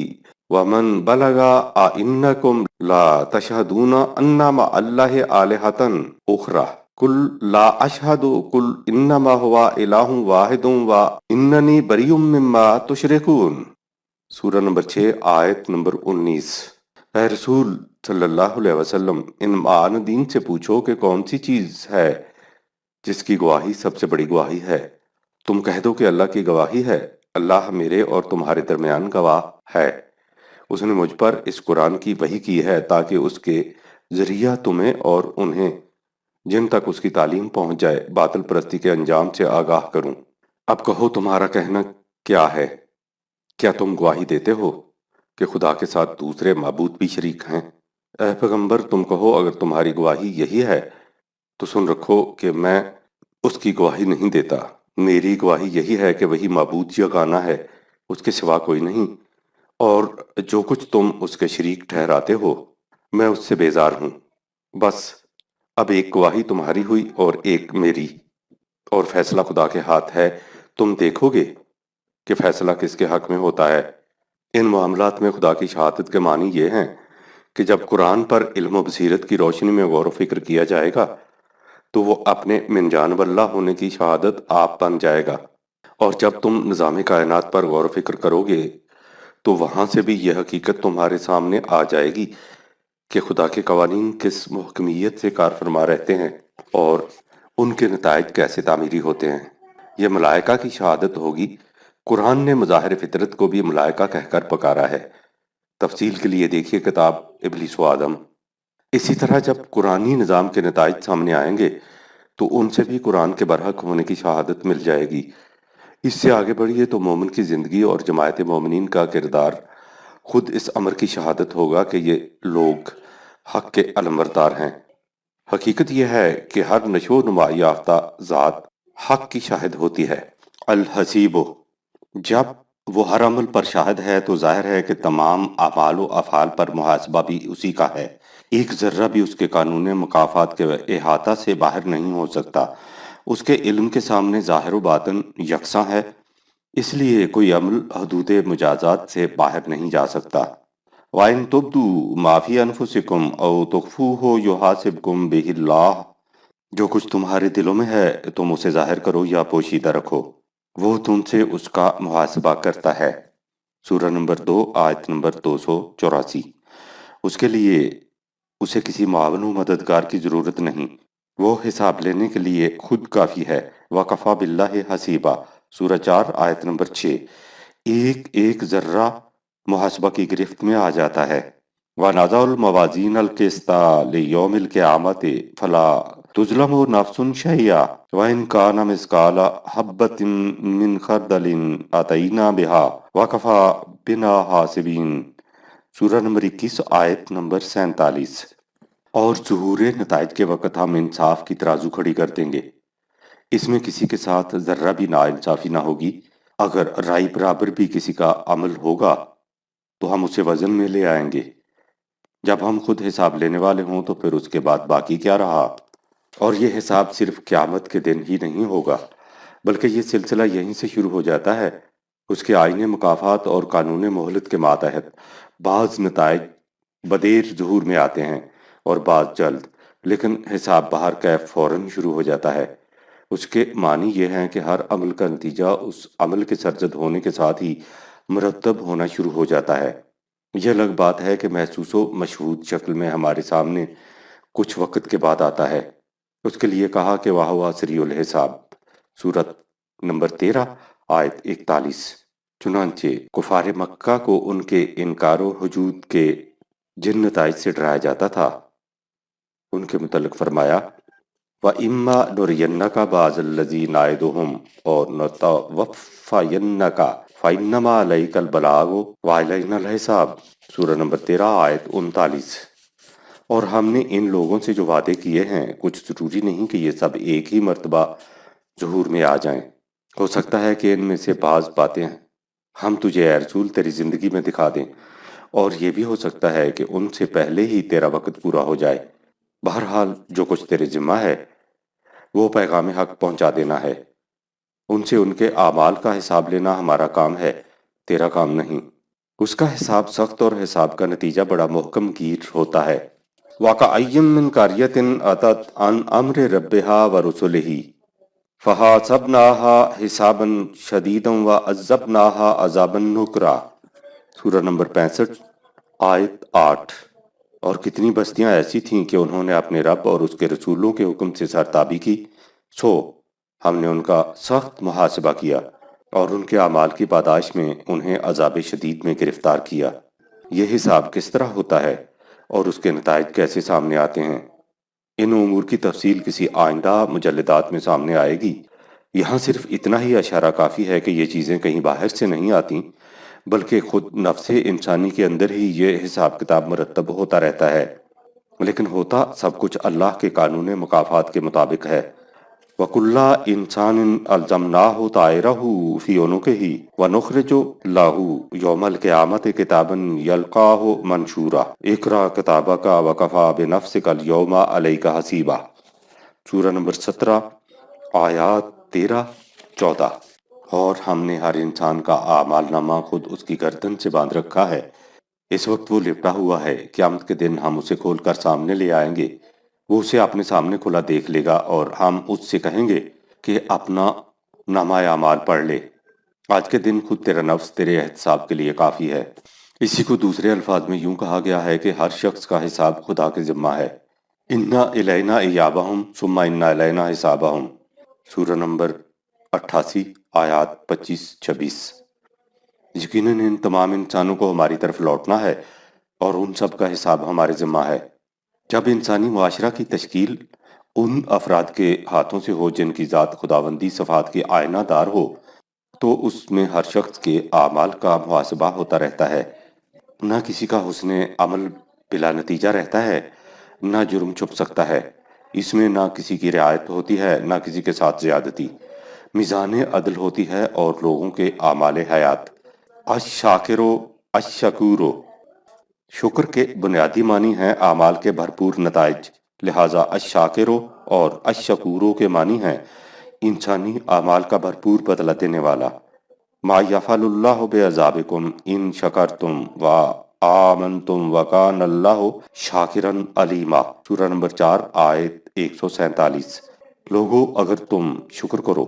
ومن بلغ ائنکم لا تشہدون ان مع اللہ آلہۃ اخری قل لا اشہد قل انما هو الہ واحد واننی بریء مما تشرکون، سورہ نمبر 6 آیت نمبر 19۔ اے رسول صلی اللہ علیہ وسلم، ان معاندین سے پوچھو کہ کون سی چیز ہے جس کی گواہی سب سے بڑی گواہی ہے۔ تم کہہ دو کہ اللہ کی گواہی ہے، اللہ میرے اور تمہارے درمیان گواہ ہے۔ اس نے مجھ پر اس قرآن کی وحی کی ہے تاکہ اس کے ذریعہ تمہیں اور انہیں جن تک اس کی تعلیم پہنچ جائے باطل پرستی کے انجام سے آگاہ کروں۔ اب کہو تمہارا کہنا کیا ہے؟ کیا تم گواہی دیتے ہو کہ خدا کے ساتھ دوسرے معبود بھی شریک ہیں؟ اے پیغمبر تم کہو اگر تمہاری گواہی یہی ہے تو سن رکھو کہ میں اس کی گواہی نہیں دیتا۔ میری گواہی یہی ہے کہ وہی معبود یگانہ ہے، اس کے سوا کوئی نہیں، اور جو کچھ تم اس کے شریک ٹھہراتے ہو میں اس سے بیزار ہوں۔ بس اب ایک گواہی تمہاری ہوئی اور ایک میری، اور فیصلہ خدا کے ہاتھ ہے۔ تم دیکھو گے کہ فیصلہ کس کے حق میں ہوتا ہے۔ ان معاملات میں خدا کی شہادت کے معنی یہ ہیں کہ جب قرآن پر علم و بصیرت کی روشنی میں غور و فکر کیا جائے گا تو وہ اپنے من جانب اللہ ہونے کی شہادت آپ بن جائے گا، اور جب تم نظام کائنات پر غور و فکر کرو گے تو وہاں سے بھی یہ حقیقت تمہارے سامنے آ جائے گی کہ خدا کے قوانین کس محکمیت سے کار فرما رہتے ہیں اور ان کے نتائج کیسے تعمیری ہوتے ہیں۔ یہ ملائکہ کی شہادت ہوگی قرآن نے مظاہر فطرت کو بھی ملائکہ کہہ کر پکارا ہے۔ تفصیل کے لیے دیکھیے کتاب ابلیس و آدم۔ اسی طرح جب قرآنی نظام کے نتائج سامنے آئیں گے تو ان سے بھی قرآن کے برحق ہونے کی شہادت مل جائے گی۔ اس سے آگے بڑھیے تو مومن کی زندگی اور جماعت مومنین کا کردار خود اس امر کی شہادت ہوگا کہ یہ لوگ حق کے علمبردار ہیں۔ حقیقت یہ ہے کہ ہر نشو و نما یافتہ ذات حق کی شاہد ہوتی ہے۔ الحسیب، جب وہ ہر عمل پر شاہد ہے تو ظاہر ہے کہ تمام اعمال و افعال پر محاسبہ بھی اسی کا ہے۔ ایک ذرہ بھی اس کے قانون مکافات کے احاطہ سے باہر نہیں ہو سکتا۔ اس کے علم کے سامنے ظاہر و باطن یکساں ہے، اس لیے کوئی عمل حدود مجازات سے باہر نہیں جا سکتا۔ وَإِن تُبْدُوا مَا فِي أَنفُسِكُمْ أَوْ تُخْفُوهُ يُحَاسِبْكُم بِهِ اللَّهُ، جو کچھ تمہارے دلوں میں ہے تم اسے ظاہر کرو یا پوشیدہ رکھو، وہ تم سے اس کا محاسبہ کرتا ہے۔ سورہ نمبر 2 آیت نمبر 284۔ اس کے لیے اسے کسی معاون و مددگار کی ضرورت نہیں، وہ حساب لینے کے لیے خود کافی ہے۔ وَكَفَى بِاللَّهِ حَسِيبًا، سورہ 4 آیت نمبر 6۔ ایک ایک ذرہ محاسبہ کی گرفت میں آ جاتا ہے۔ وَنَضَعُ الْمَوَازِينَ الْقِسْطَ لِيَوْمِ الْقِيَامَةِ فَلَا تُظْلَمُ نَفْسٌ شَيْئًا وَإِنْ كَانَ مِثْقَالَ حَبَّةٍ مِّنْ خَرْدَلٍ أَتَيْنَا بِهَا وَكَفَى بِنَا حَاسِبِينَ، سورہ نمبر 21 آیت نمبر 47۔ اور ظہور نتائج کے وقت ہم انصاف کی ترازو کھڑی کر دیں گے، اس میں کسی کے ساتھ ذرہ بھی ناانصافی نہ ہوگی۔ اگر رائی برابر بھی کسی کا عمل ہوگا تو ہم اسے وزن میں لے آئیں گے۔ جب ہم خود حساب لینے والے ہوں تو پھر اس کے بعد باقی کیا رہا؟ اور یہ حساب صرف قیامت کے دن ہی نہیں ہوگا، بلکہ یہ سلسلہ یہیں سے شروع ہو جاتا ہے۔ اس کے آئین مکافات اور قانون مہلت کے ماتحت بعض نتائج بدیر ظہور میں آتے ہیں اور بعض جلد، لیکن حساب بہر کیف فوراً شروع ہو جاتا ہے۔ اس کے معنی یہ ہیں کہ ہر عمل کا نتیجہ اس عمل کے سرزد ہونے کے ساتھ ہی مرتب ہونا شروع ہو جاتا ہے۔ یہ الگ بات ہے کہ محسوس و مشہود شکل میں ہمارے سامنے کچھ وقت کے بعد آتا ہے۔ اس کے لیے کہا کہ وَهُوَ سَرِيعُ الْحِسَاب، سورۃ نمبر 13 آیت 41۔ چنانچہ کفار مکہ کو ان کے انکار و حجود کے جن نتائج سے ڈرایا جاتا تھا ان کے متعلق فرمایا وَإِمَّا نُرِيَنَّكَ بَعْضَ الَّذِي نَعِدُهُمْ اور نَتَوَفَّيَنَّكَ فَإِنَّمَا عَلَيْكَ الْبَلَاغُ وَعَلَيْنَا الْحِسَابُ، سورہ نمبر 13 آیت 39۔ اور ہم نے ان لوگوں سے جو وعدے کیے ہیں کچھ ضروری نہیں کہ یہ سب ایک ہی مرتبہ ظہور میں آ جائیں، ہو سکتا ہے کہ ان میں سے بعض باتیں ہم تجھے اے رسول تیری زندگی میں دکھا دیں، اور یہ بھی ہو سکتا ہے کہ ان سے پہلے ہی تیرا وقت پورا ہو جائے۔ بہرحال جو کچھ تیرے ذمہ ہے وہ پیغام حق پہنچا دینا ہے۔ ان سے ان کے اعمال کا حساب لینا ہمارا کام ہے، تیرا کام نہیں۔ اس کا حساب سخت اور حساب کا نتیجہ بڑا محکم گیر ہوتا ہے۔ وَكَأَيٍّن مِّن قَرْيَةٍ أَتَتْ عَنْ أَمْرِ رَبِّهَا وَرُسُلِهِ فَحَاسَبْنَاهَا حِسَابًا شَدِيدًا وَعَذَّبْنَاهَا عَذَابًا نُكْرًا، سورہ نمبر 65 آیت 8۔ اور کتنی بستیاں ایسی تھیں کہ انہوں نے اپنے رب اور اس کے رسولوں کے حکم سے سرتابی کی، سو ہم نے ان کا سخت محاسبہ کیا اور ان کے اعمال کی پاداش میں انہیں عذاب شدید میں گرفتار کیا۔ یہ حساب کس طرح ہوتا ہے اور اس کے نتائج کیسے سامنے آتے ہیں، ان امور کی تفصیل کسی آئندہ مجلدات میں سامنے آئے گی۔ یہاں صرف اتنا ہی اشارہ کافی ہے کہ یہ چیزیں کہیں باہر سے نہیں آتی، بلکہ خود نفس انسانی کے اندر ہی یہ حساب کتاب مرتب ہوتا رہتا ہے، لیکن ہوتا سب کچھ اللہ کے قانون مکافات کے مطابق ہے۔ وَكُلَّ إِنسَانٍ أَلْزَمْنَاهُ طَائِرَهُ فِي عُنُقِهِ وَنُخْرِجُ لَهُ يَوْمَ الْقِيَامَةِ كِتَابًا يَلْقَاهُ مَنشُورًا اقرأ كِتَابَكَ وَكَفَى بِنَفْسِكَ الْيَوْمَ عَلَيْكَ حَسِيبًا، سورہ نمبر 17 آیات 13-14۔ اور ہم نے ہر انسان کا اعمال نامہ خود اس کی گردن سے باندھ رکھا ہے، اس وقت وہ لپٹا ہوا ہے، قیامت کے دن ہم اسے کھول کر سامنے لے آئیں گے، وہ اسے اپنے سامنے کھلا دیکھ لے گا اور ہم اس سے کہیں گے کہ اپنا نامہ اعمال پڑھ لے۔ آج کے دن خود تیرا نفس تیرے احتساب کے لیے کافی ہے۔ اسی کو دوسرے الفاظ میں یوں کہا گیا ہے کہ ہر شخص کا حساب خدا کے ذمہ ہے۔ اِنَّا إِلَيْنَا إِيَابَهُمْ ثُمَّ إِنَّا إِلَيْنَا حِسَابَهُمْ، سورہ نمبر 88 آیات 25-26۔ یقیناً ان تمام انسانوں کو ہماری طرف لوٹنا ہے اور ان سب کا حساب ہمارے ذمہ ہے۔ جب انسانی معاشرہ کی تشکیل ان افراد کے ہاتھوں سے ہو جن کی ذات خداوندی صفات کی آئینہ دار ہو، تو اس میں ہر شخص کے اعمال کا محاسبہ ہوتا رہتا ہے۔ نہ کسی کا حسن عمل بلا نتیجہ رہتا ہے، نہ جرم چھپ سکتا ہے۔ اس میں نہ کسی کی رعایت ہوتی ہے، نہ کسی کے ساتھ زیادتی۔ میزان عدل ہوتی ہے اور لوگوں کے اعمال حیات۔ الشاکرو الشکورو، شکر کے بنیادی معنی ہیں اعمال کے بھرپور نتائج، لہٰذا الشاکرو اور الشکورو کے معنی ہیں انسانی اعمال کا بھرپور بدلہ دینے والا۔ ما یفعل اللہ بعذابکم ان شکرتم و آمنتم وکان اللہ شاکرا علیما، سورہ نمبر 4 آیت 147۔ لوگو اگر تم شکر کرو،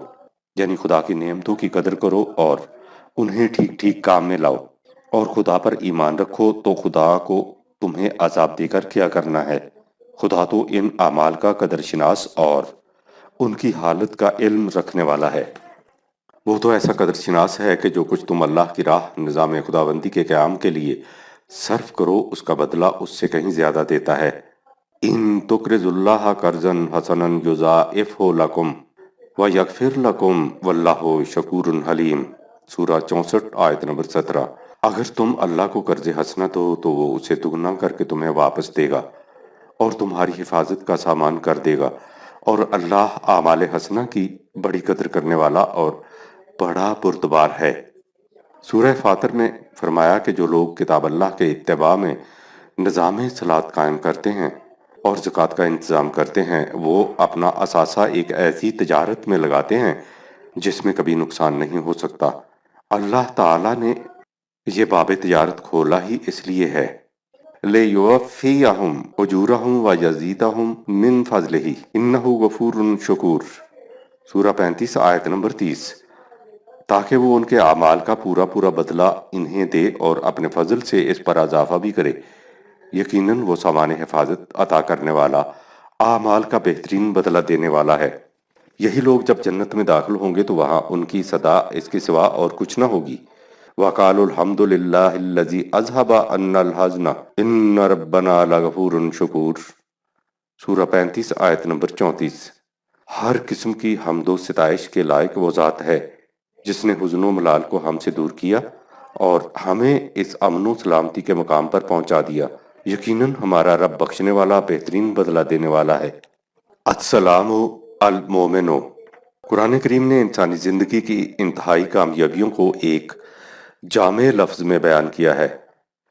یعنی خدا کی نعمتوں کی قدر کرو اور انہیں ٹھیک ٹھیک کام میں لاؤ اور خدا پر ایمان رکھو، تو خدا کو تمہیں عذاب دے کر کیا کرنا ہے؟ خدا تو ان اعمال کا قدر شناس اور ان کی حالت کا علم رکھنے والا ہے۔ وہ تو ایسا قدر شناس ہے کہ جو کچھ تم اللہ کی راہ نظام خداوندی کے قیام کے لیے صرف کرو، اس کا بدلہ اس سے کہیں زیادہ دیتا ہے۔ ان تقرضوا اللہ قرضا حسنا یضاعفہ لکم ویغفر لکم واللہ شکور حلیم، سورہ 64 آیت نمبر 17۔ اگر تم اللہ کو قرض حسنہ دو تو وہ اسے دگنا کر کے تمہیں واپس دے گا اور تمہاری حفاظت کا سامان کر دے گا، اور اللہ اعمال حسنہ کی بڑی قدر کرنے والا اور بڑا بردبار ہے۔ سورہ فاطر میں فرمایا کہ جو لوگ کتاب اللہ کے اتباع میں نظام صلاۃ قائم کرتے ہیں اور زکوٰۃ کا انتظام کرتے ہیں، وہ اپنا اثاثہ ایک ایسی تجارت میں لگاتے ہیں جس میں کبھی نقصان نہیں ہو سکتا۔ اللہ تعالیٰ نے یہ باب تجارت کھولا ہی اس لیے ہے لِيُوَفِّيَهُمْ أُجُورَهُمْ وَيَزِيدَهُمْ مِنْ فَضْلِهِ إِنَّهُ غَفُورٌ شَکور، سورہ 35 آیت نمبر 30، تاکہ وہ ان کے اعمال کا پورا پورا بدلہ انہیں دے اور اپنے فضل سے اس پر اضافہ بھی کرے۔ یقیناً وہ سامان حفاظت عطا کرنے والا، اعمال کا بہترین بدلہ دینے والا ہے۔ یہی لوگ جب جنت میں داخل ہوں گے تو وہاں ان کی صدا اس کے سوا اور کچھ نہ ہوگی۔ وَقَالُوا الْحَمْدُ لِلَّهِ الَّذِي أَذْهَبَ عَنَّا الْحَزْنَ إِنَّ رَبَّنَا لَغَفُورٌ شَکور، سورہ 35 آیت نمبر 34۔ ہر قسم کی حمد و ستائش کے لائق وہ ذات ہے جس نے حزن و ملال کو ہم سے دور کیا اور ہمیں اس امن و سلامتی کے مقام پر پہنچا دیا۔ یقیناً ہمارا رب بخشنے والا، بہترین بدلہ دینے والا ہے۔ السلام المومنو، قرآن کریم نے انسانی زندگی کی انتہائی کامیابیوں کو ایک جامع لفظ میں بیان کیا ہے،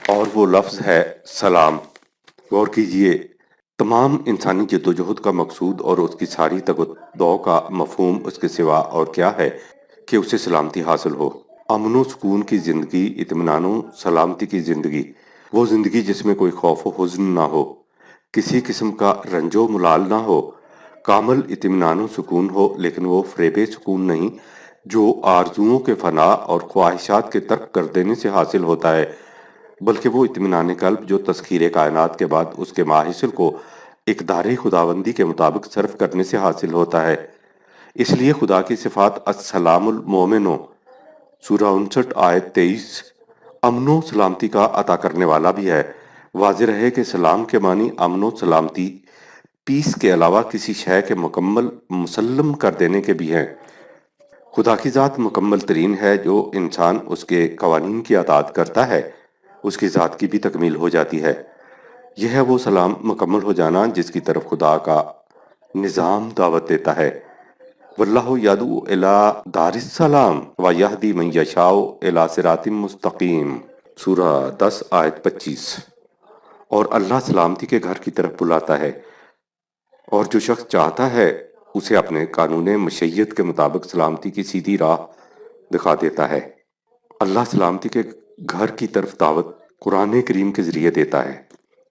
اور وہ لفظ ہے سلام۔ غور کیجئے، تمام انسانی جد و جہد کا مقصود اور اس کی ساری تگ و دو کا مفہوم اس کے سوا اور کیا ہے کہ اسے سلامتی حاصل ہو۔ امن و سکون کی زندگی، اطمینان و سلامتی کی زندگی، وہ زندگی جس میں کوئی خوف و حزن نہ ہو، کسی قسم کا رنج و ملال نہ ہو، کامل اطمینان و سکون ہو، لیکن وہ فریب سکون نہیں جو آرزوؤں کے فنا اور خواہشات کے ترک کر دینے سے حاصل ہوتا ہے، بلکہ وہ اطمینان قلب جو تسخیر کائنات کے بعد اس کے ماحصل کو اقدار خداوندی کے مطابق صرف کرنے سے حاصل ہوتا ہے۔ اس لیے خدا کی صفات السلام المومنو، سورہ 59 آیت 23، امن و سلامتی کا عطا کرنے والا بھی ہے۔ واضح رہے کہ سلام کے معنی امن و سلامتی، پیس کے علاوہ کسی شے کے مکمل مسلم کر دینے کے بھی ہیں۔ خدا کی ذات مکمل ترین ہے، جو انسان اس کے قوانین کی اطاعت کرتا ہے اس کی ذات کی بھی تکمیل ہو جاتی ہے۔ یہ ہے وہ سلام مکمل ہو جانا جس کی طرف خدا کا نظام دعوت دیتا ہے۔ واللہ یدعو الی دار السلام ویہدی من یشاء الی صراط مستقیم، سورہ 10 آیت 25۔ اور اللہ سلامتی کے گھر کی طرف بلاتا ہے، اور جو شخص چاہتا ہے اسے اپنے قانون مشیت کے مطابق سلامتی کی سیدھی راہ دکھا دیتا ہے۔ اللہ سلامتی کے گھر کی طرف دعوت قرآن کریم کے ذریعے دیتا ہے۔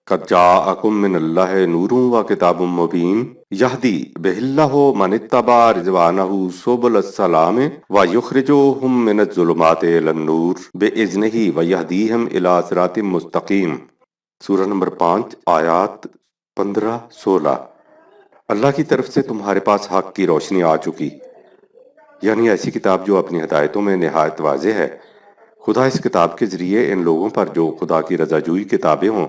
قد جاءکم من اللہ نور و کتاب مبین یہدی بہ اللہ من اتبع رضوانہ سبل السلام ویخرجہم من الظلمات الی النور بإذنہ ویہدیہم الی صراط مستقیم، سورہ نمبر 5 آیات 15-16۔ اللہ کی طرف سے تمہارے پاس حق کی روشنی آ چکی، یعنی ایسی کتاب جو اپنی ہدایتوں میں نہایت واضح ہے۔ خدا اس کتاب کے ذریعے ان لوگوں پر جو خدا کی رضا جوئی کے تابع ہوں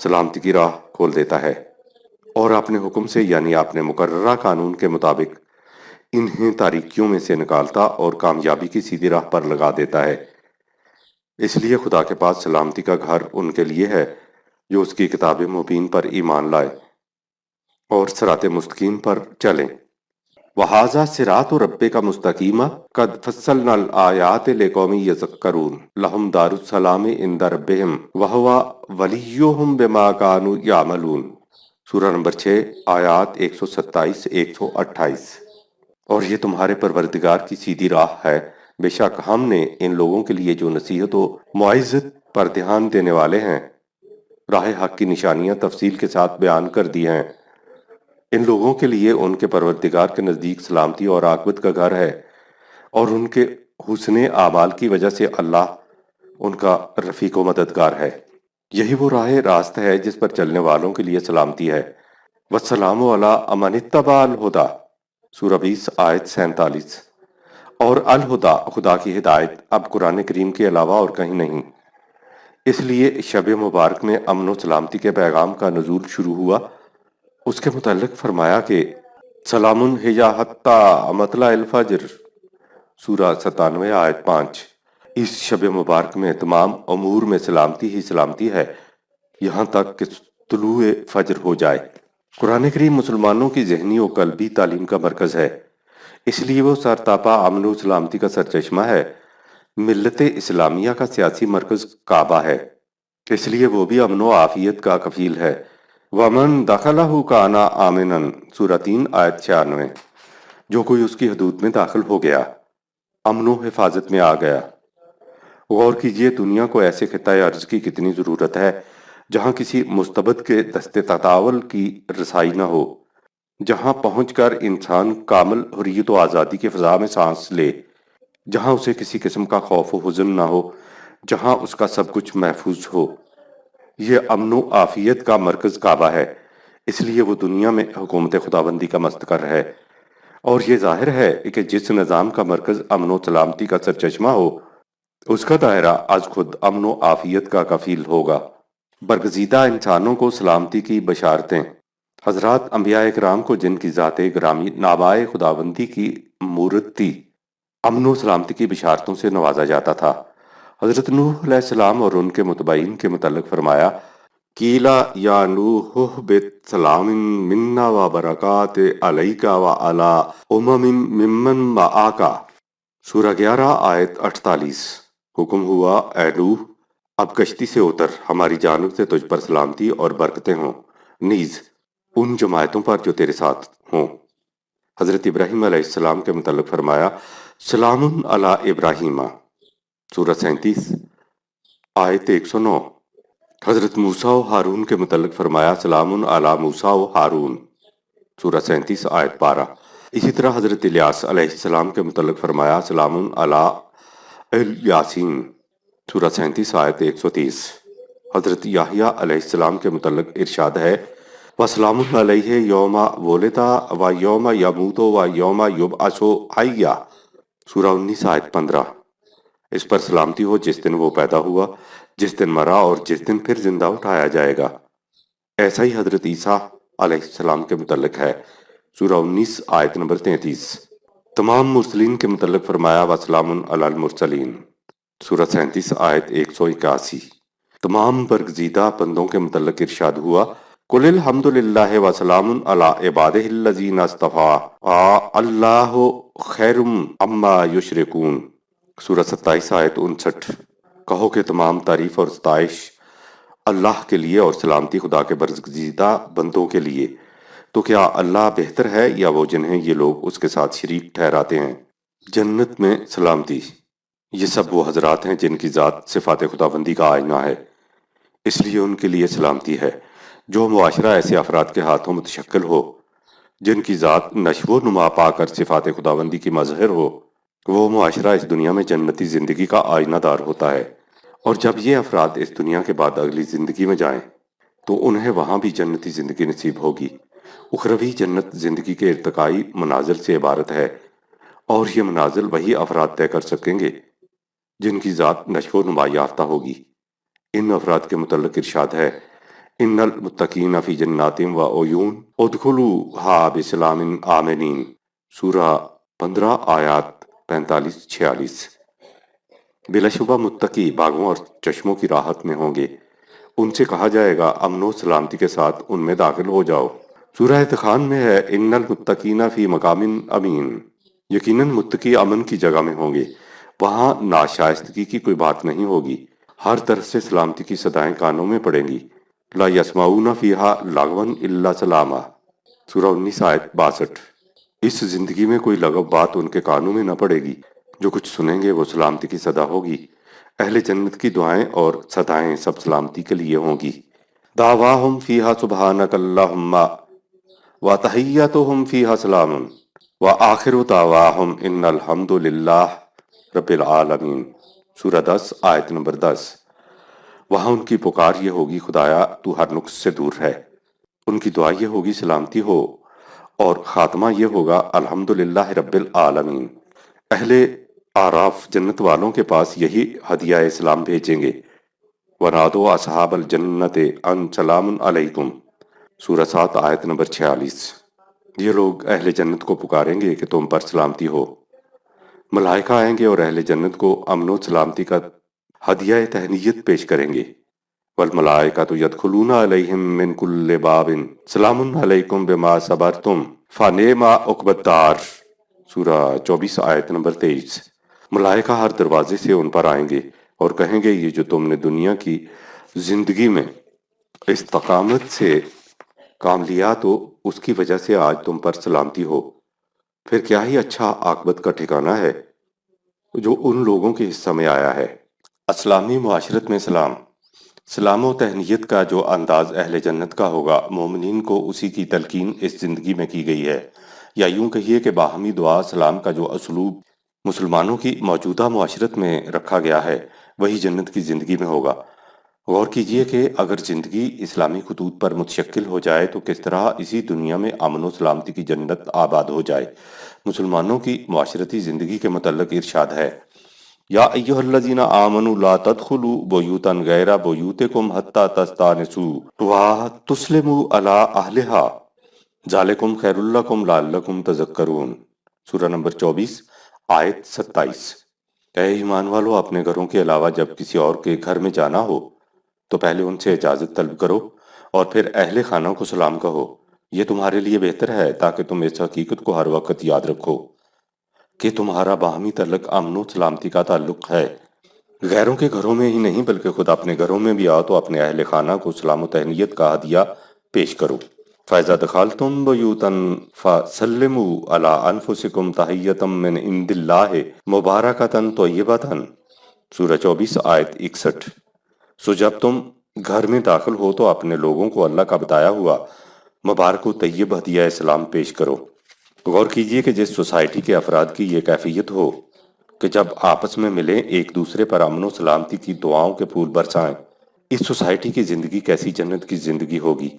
سلامتی کی راہ کھول دیتا ہے، اور اپنے حکم سے یعنی اپنے مقررہ قانون کے مطابق انہیں تاریکیوں میں سے نکالتا اور کامیابی کی سیدھی راہ پر لگا دیتا ہے۔ اس لیے خدا کے پاس سلامتی کا گھر ان کے لیے ہے جو اس کی کتاب مبین پر ایمان لائے اور صراط مستقیم پر چلیں۔ وَهَذَا صِرَاطُ رَبِّكَ مُسْتَقِيمًا قَدْ فَصَّلْنَا الْآيَاتِ لِقَوْمٍ يَذَّكَّرُونَ لَهُمْ دَارُ السَّلَامِ عِندَ رَبِّهِمْ وَهُوَ وَلِيُّهُم بِمَا كَانُوا يَعْمَلُونَ۔ سورہ نمبر 6 آیات 127-128۔ اور یہ تمہارے پروردگار کی سیدھی راہ ہے، بے شک ہم نے ان لوگوں کے لیے جو نصیحت و معزت پر دھیان دینے والے ہیں راہ حق کی نشانیاں تفصیل کے ساتھ بیان کر دی ہیں۔ ان لوگوں کے لیے ان کے پروردگار کے نزدیک سلامتی اور عاقبت کا گھر ہے، اور ان کے حسن اعمال کی وجہ سے اللہ ان کا رفیق و مددگار ہے۔ یہی وہ راہ راست ہے جس پر چلنے والوں کے لیے سلامتی ہے۔ وَالسَّلَامُ عَلَىٰ مَنِ اتَّبَعَ الْهُدَىٰ سورہ 20 آیت 47۔ اور الہدا خدا کی ہدایت اب قرآن کریم کے علاوہ اور کہیں نہیں۔ اس لیے شب مبارک میں امن و سلامتی کے پیغام کا نزول شروع ہوا۔ اس کے متعلق فرمایا کہ سلام ہی حتی مطلع الفجر سورہ 97 آیت 5۔ اس شب مبارک میں تمام امور میں سلامتی ہی سلامتی ہے یہاں تک کہ طلوع فجر ہو جائے۔ قرآن کریم مسلمانوں کی ذہنی و قلبی تعلیم کا مرکز ہے، اس لیے وہ سرتاپا امن و سلامتی کا سرچشمہ ہے۔ ملت اسلامیہ کا سیاسی مرکز کعبہ ہے، اس لیے وہ بھی امن و عافیت کا کفیل ہے۔ وَمَن دَخَلَهُ كَانَ آمِنًا سورہ 3 آیت 96۔ جو کوئی اس کی حدود میں داخل ہو گیا امن و حفاظت میں آ گیا۔ غور کیجئے دنیا کو ایسے خطۂ ارض کی کتنی ضرورت ہے جہاں کسی مستبد کے دست تطاول کی رسائی نہ ہو، جہاں پہنچ کر انسان کامل حریت و آزادی کی فضا میں سانس لے، جہاں اسے کسی قسم کا خوف و حزن نہ ہو، جہاں اس کا سب کچھ محفوظ ہو۔ یہ امن و عافیت کا مرکز کعبہ ہے، اس لیے وہ دنیا میں حکومت خداوندی کا مستقر ہے، اور یہ ظاہر ہے کہ جس نظام کا مرکز امن و سلامتی کا سرچشمہ ہو اس کا دائرہ از خود امن و عافیت کا کفیل ہوگا۔ برگزیدہ انسانوں کو سلامتی کی بشارتیں۔ حضرات انبیاء اکرام کو جن کی ذات گرامی نامۂ خداوندی کی مورد تھی امن و سلامتی کی بشارتوں سے نوازا جاتا تھا۔ حضرت نوح علیہ السلام اور ان کے متبعین کے متعلق فرمایا قیلا یا نوح اہبط سلام منا و برکات علیک و علی ممن معاک سورہ 11 آیت 48۔ حکم ہوا اے نوح اب کشتی سے اتر، ہماری جانب سے تجھ پر سلامتی اور برکتیں ہوں، نیز ان جماعتوں پر جو تیرے ساتھ ہوں۔ حضرت ابراہیم علیہ السلام کے متعلق فرمایا سلام علی ابراہیم سورہ 37 آیت 109۔ حضرت موسیٰ و ہارون کے متعلق فرمایا سلام علی موسیٰ و ہارون سورہ 37 آیت 12۔ اسی طرح حضرت الیاس علیہ السلام کے متعلق فرمایا سلام علی الیاسین سورہ 37 آیت 130۔ حضرت یحییٰ علیہ السلام کے متعلق ارشاد ہے وَسَلَامٌ عَلَيْهِ يَوْمَ وُلِدَ وَيَوْمَ يَمُوتُ وَيَوْمَ يُبْعَثُ حَيًّا سورہ 19 آیت 15۔ اس پر سلامتی ہو جس دن وہ پیدا ہوا، جس دن مرا اور جس دن پھر زندہ اٹھایا جائے گا۔ ایسا ہی حضرت عیسیٰ علیہ السلام کے متعلق ہے، سورہ 19 آیت نمبر 33۔ تمام مرسلین کے متعلق فرمایا وَسَلَامٌ عَلَى الْمُرْسَلِينَ سورہ 37 آیت 181۔ تمام برگزیدہ بندوں کے متعلق ارشاد ہوا قُلِ الْحَمْدُ لِلَّهِ وَسَلَامٌ عَلَىٰ عِبَادِهِ الَّذِينَ اصْطَفَىٰ اللَّهُ خَيْرٌ عَمَّا يُشْرِكُونَ سورہ 27 آیت 59۔ کہو کہ تمام تعریف اور ستائش اللہ کے لیے اور سلامتی خدا کے برگزیدہ بندوں کے لیے، تو کیا اللہ بہتر ہے یا وہ جنہیں یہ لوگ اس کے ساتھ شریک ٹھہراتے ہیں؟ جنت میں سلامتی۔ یہ سب وہ حضرات ہیں جن کی ذات صفات خداوندی کا آئینہ ہے، اس لیے ان کے لیے سلامتی ہے۔ جو معاشرہ ایسے افراد کے ہاتھوں متشکل ہو جن کی ذات نشو و نما پا کر صفات خداوندی کی مظہر ہو، وہ معاشرہ اس دنیا میں جنتی زندگی کا آئینہ دار ہوتا ہے، اور جب یہ افراد اس دنیا کے بعد اگلی زندگی میں جائیں تو انہیں وہاں بھی جنتی زندگی نصیب ہوگی۔ اخروی جنت زندگی کے ارتقائی منازل سے عبارت ہے، اور یہ منازل وہی افراد طے کر سکیں گے جن کی ذات نشو و نما یافتہ ہوگی۔ ان افراد کے متعلق ارشاد ہے: ان المتقین فی جنات و عیون ادخلوہا بسلام آمنین، سورہ 15 آیات 45-46۔ بلا شبہ متقی باغوں اور چشموں کی راحت میں ہوں گے، ان سے کہا جائے گا امن و سلامتی کے ساتھ ان میں داخل ہو جاؤ۔ سورہ دخان میں ہے: ان المتقین فی مقام امین، یقیناً متقی امن کی جگہ میں ہوں گے، وہاں ناشائستگی کی کوئی بات نہیں ہوگی، ہر طرف سے سلامتی کی صدائیں کانوں میں پڑیں گی۔ لا یسمعون فیہا لغوا الا سلاما، سورہ 19 آیت 62۔ اس زندگی میں کوئی لغو بات ان کے کانوں میں نہ پڑے گی، جو کچھ سنیں گے وہ سلامتی کی صدا ہوگی۔ اہل جنت کی دعائیں اور صدائیں سب سلامتی کے لیے ہوں گی۔ دعواہم فیہا سبحانک اللہم وتحیتہم فیہا سلام وآخر دعواہم ان الحمد للہ رب العالمین، سورہ 10 آیت نمبر 10۔ وہاں ان کی پکار یہ ہوگی: خدایا تو ہر نقص سے دور ہے۔ ان کی دعا یہ ہوگی: سلامتی ہو، اور خاتمہ یہ ہوگا: الحمدللہ رب العالمین۔ اہل اعراف جنت والوں کے پاس یہی ہدیہ سلام بھیجیں گے: وَنَادُوا أَصْحَابَ الْجَنَّةِ أَنْ سَلَامٌ عَلَيْكُمْ، سورہ 7 آیت نمبر 46۔ یہ لوگ اہل جنت کو پکاریں گے کہ تم پر سلامتی ہو۔ ملائکہ آئیں گے اور اہل جنت کو امن و سلامتی کا ہدیہ تہنیت پیش کریں گے۔ وَالْمَلَائِكَةُ يَدْخُلُونَ عَلَيْهِم مِّن كُلِّ بَابٍ سَلَامٌ عَلَيْكُمْ بِمَا صَبَرْتُمْ فَنِعْمَ عُقْبَى الدَّارِ، سورہ 24 آیت نمبر 23۔ ملائکہ ہر دروازے سے ان پر آئیں گے اور کہیں گے: یہ جو تم نے دنیا کی زندگی میں استقامت سے کام لیا تو اس کی وجہ سے آج تم پر سلامتی ہو۔ پھر کیا ہی اچھا عاقبت کا ٹھکانہ ہے جو ان لوگوں کے حصہ میں آیا ہے۔ اسلامی معاشرت میں سلام و تہنیت کا جو انداز اہل جنت کا ہوگا، مومنین کو اسی کی تلقین اس زندگی میں کی گئی ہے، یا یوں کہیے کہ باہمی دعا سلام کا جو اسلوب مسلمانوں کی موجودہ معاشرت میں رکھا گیا ہے، وہی جنت کی زندگی میں ہوگا۔ غور کیجئے کہ اگر زندگی اسلامی خطوط پر متشکل ہو جائے تو کس طرح اسی دنیا میں امن و سلامتی کی جنت آباد ہو جائے۔ مسلمانوں کی معاشرتی زندگی کے متعلق ارشاد ہے: یا ایہا الذین آمنوا لا تدخلوا بیوتا غیر بیوتکم حتی تستأنسوا وتسلموا علی اہلہا ذالکم خیر لکم لعلکم تذکرون، سورہ نمبر 24 آیت 27۔ اے ایمان والو، اپنے گھروں کے علاوہ جب کسی اور کے گھر میں جانا ہو تو پہلے ان سے اجازت طلب کرو اور پھر اہل خانہ کو سلام کہو۔ یہ تمہارے لیے بہتر ہے تاکہ تم اس حقیقت کو ہر وقت یاد رکھو کہ تمہارا باہمی تعلق امن و سلامتی کا تعلق ہے۔ غیروں کے گھروں میں ہی نہیں بلکہ خود اپنے گھروں میں بھی آؤ تو اپنے اہل خانہ کو سلام و تہنیت کا ہدیہ پیش کرو۔ فَإِذَا دَخَلْتُمْ بُيُوتًا فَسَلِّمُوا عَلَىٰ أَنفُسِكُمْ تَحِيَّةً مِّنْ عِندِ اللَّهِ مُبَارَكَةً طَيِّبَةً، سورہ 24 آیت 61۔ سو جب تم گھر میں داخل ہو تو اپنے لوگوں کو اللہ کا بتایا ہوا مبارک و طیب ہدیہ سلام پیش کرو۔ غور کیجئے کہ جس سوسائٹی کے افراد کی یہ کیفیت ہو کہ جب آپس میں ملیں ایک دوسرے پر امن و سلامتی کی دعاؤں کے پھول برسائیں، اس سوسائٹی کی زندگی کیسی جنت کی زندگی ہوگی۔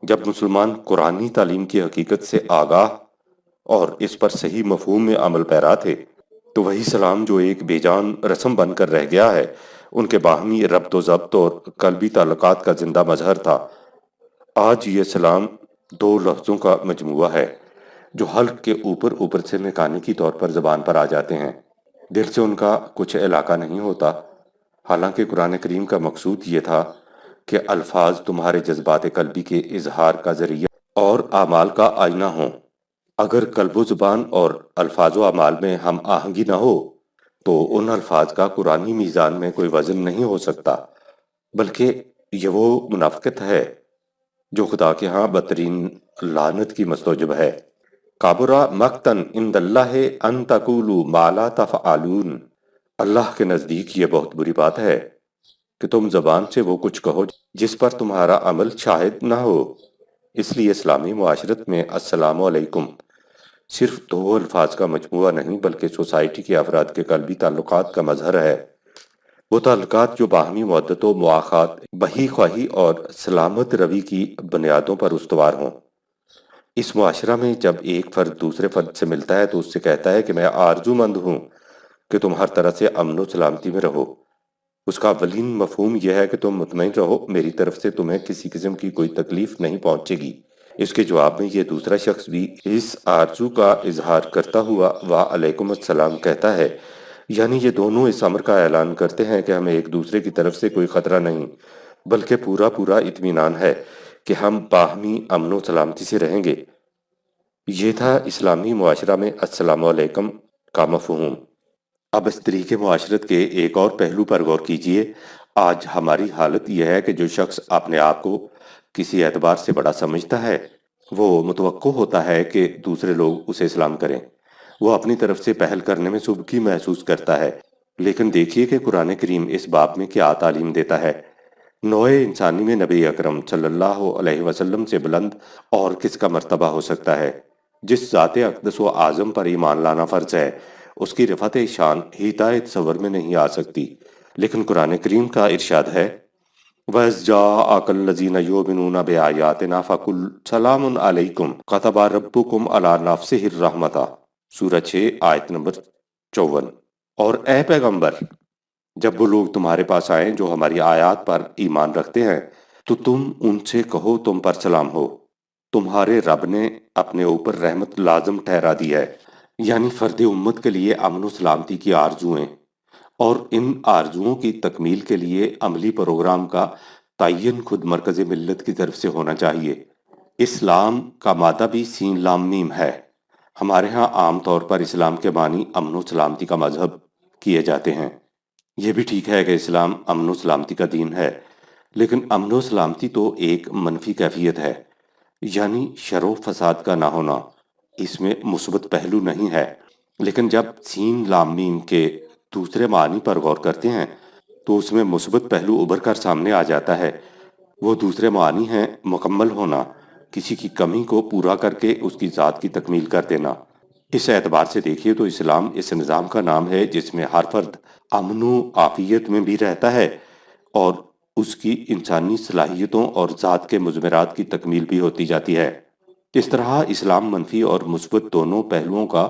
جب مسلمان قرآنی تعلیم کی حقیقت سے آگاہ اور اس پر صحیح مفہوم میں عمل پیرا تھے تو وہی سلام جو ایک بے جان رسم بن کر رہ گیا ہے، ان کے باہمی ربط و ضبط اور قلبی تعلقات کا زندہ مظہر تھا۔ آج یہ سلام دو لفظوں کا مجموعہ ہے جو حلق کے اوپر اوپر سے مکانی کی طور پر زبان پر آ جاتے ہیں، دل سے ان کا کچھ علاقہ نہیں ہوتا۔ حالانکہ قرآن کریم کا مقصود یہ تھا کہ الفاظ تمہارے جذبات قلبی کے اظہار کا ذریعہ اور اعمال کا آئینہ ہوں۔ اگر قلب و زبان اور الفاظ و اعمال میں ہم آہنگی نہ ہو تو ان الفاظ کا قرآنی میزان میں کوئی وزن نہیں ہو سکتا، بلکہ یہ وہ منافقت ہے جو خدا کے ہاں بدترین لعنت کی مستوجب ہے۔ کابرا مقتن عند اللہ ان تقولوا ما لا تفعلون، اللہ کے نزدیک یہ بہت بری بات ہے کہ تم زبان سے وہ کچھ کہو جس پر تمہارا عمل شاہد نہ ہو۔ اس لیے اسلامی معاشرت میں السلام علیکم صرف دو الفاظ کا مجموعہ نہیں بلکہ سوسائٹی کے افراد کے قلبی تعلقات کا مظہر ہے۔ وہ تعلقات جو باہمی مودت و مواخات، بہی خواہی اور سلامت روی کی بنیادوں پر استوار ہوں۔ اس معاشرہ میں جب ایک فرد دوسرے فرد سے ملتا ہے تو اس سے کہتا ہے کہ میں آرزو مند ہوں کہ تم ہر طرح سے امن و سلامتی میں رہو۔ اس کا اولین مفہوم یہ ہے کہ تم مطمئن رہو، میری طرف سے تمہیں کسی قسم کی کوئی تکلیف نہیں پہنچے گی۔ اس کے جواب میں یہ دوسرا شخص بھی اس آرزو کا اظہار کرتا ہوا وعلیکم السلام کہتا ہے، یعنی یہ دونوں اس امر کا اعلان کرتے ہیں کہ ہمیں ایک دوسرے کی طرف سے کوئی خطرہ نہیں، بلکہ پورا پورا اطمینان ہے کہ ہم باہمی امن و سلامتی سے رہیں گے۔ یہ تھا اسلامی معاشرہ میں السلام علیکم کا مفہوم۔ اب اس طریقے معاشرت کے ایک اور پہلو پر غور کیجئے۔ آج ہماری حالت یہ ہے کہ جو شخص اپنے آپ کو کسی اعتبار سے بڑا سمجھتا ہے، وہ متوقع ہوتا ہے کہ دوسرے لوگ اسے سلام کریں۔ وہ اپنی طرف سے پہل کرنے میں سبکی محسوس کرتا ہے۔ لیکن دیکھیے کہ قرآن کریم اس باب میں کیا تعلیم دیتا ہے۔ نوع انسانی میں نبی اکرم صلی اللہ علیہ وسلم سے بلند اور کس کا مرتبہ ہو سکتا ہے؟ جس ذات اقدس و اعظم پر ایمان لانا فرض ہے، اس کی رفعت شان ہدایت تصور میں نہیں آ سکتی۔ لیکن قرآن کریم کا ارشاد ہے وَإِذْ جَاءَكَ الَّذِينَ يُؤْمِنُونَ بِآيَاتِنَا فَقُلْ سَلَامٌ عَلَيْكُمْ كَتَبَ رَبُّكُمْ عَلَى نَفْسِهِ الرَّحْمَةَ سورہ 6 آیت نمبر 54۔ اور اے پیغمبر، جب وہ لوگ تمہارے پاس آئیں جو ہماری آیات پر ایمان رکھتے ہیں تو تم ان سے کہو تم پر سلام ہو، تمہارے رب نے اپنے اوپر رحمت لازم ٹھہرا دی ہے۔ یعنی فرد امت کے لیے امن و سلامتی کی آرزوئیں، اور ان آرزوؤں کی تکمیل کے لیے عملی پروگرام کا تعین خود مرکز ملت کی طرف سے ہونا چاہیے۔ اسلام کا مادہ بھی سین لام میم ہے۔ ہمارے ہاں عام طور پر اسلام کے معنی امن و سلامتی کا مذہب کیے جاتے ہیں۔ یہ بھی ٹھیک ہے کہ اسلام امن و سلامتی کا دین ہے، لیکن امن و سلامتی تو ایک منفی کیفیت ہے، یعنی شر و فساد کا نہ ہونا۔ اس میں مثبت پہلو نہیں ہے۔ لیکن جب سین لام میم کے دوسرے معنی پر غور کرتے ہیں تو اس میں مثبت پہلو ابھر کر سامنے آ جاتا ہے۔ وہ دوسرے معنی ہیں مکمل ہونا، کسی کی کمی کو پورا کر کے اس کی ذات کی تکمیل کر دینا۔ اس اعتبار سے دیکھیے تو اسلام اس نظام کا نام ہے جس میں ہر فرد امن و عافیت میں بھی رہتا ہے اور اس کی انسانی صلاحیتوں اور ذات کے مضمرات کی تکمیل بھی ہوتی جاتی ہے۔ اس طرح اسلام منفی اور مثبت دونوں پہلوؤں کا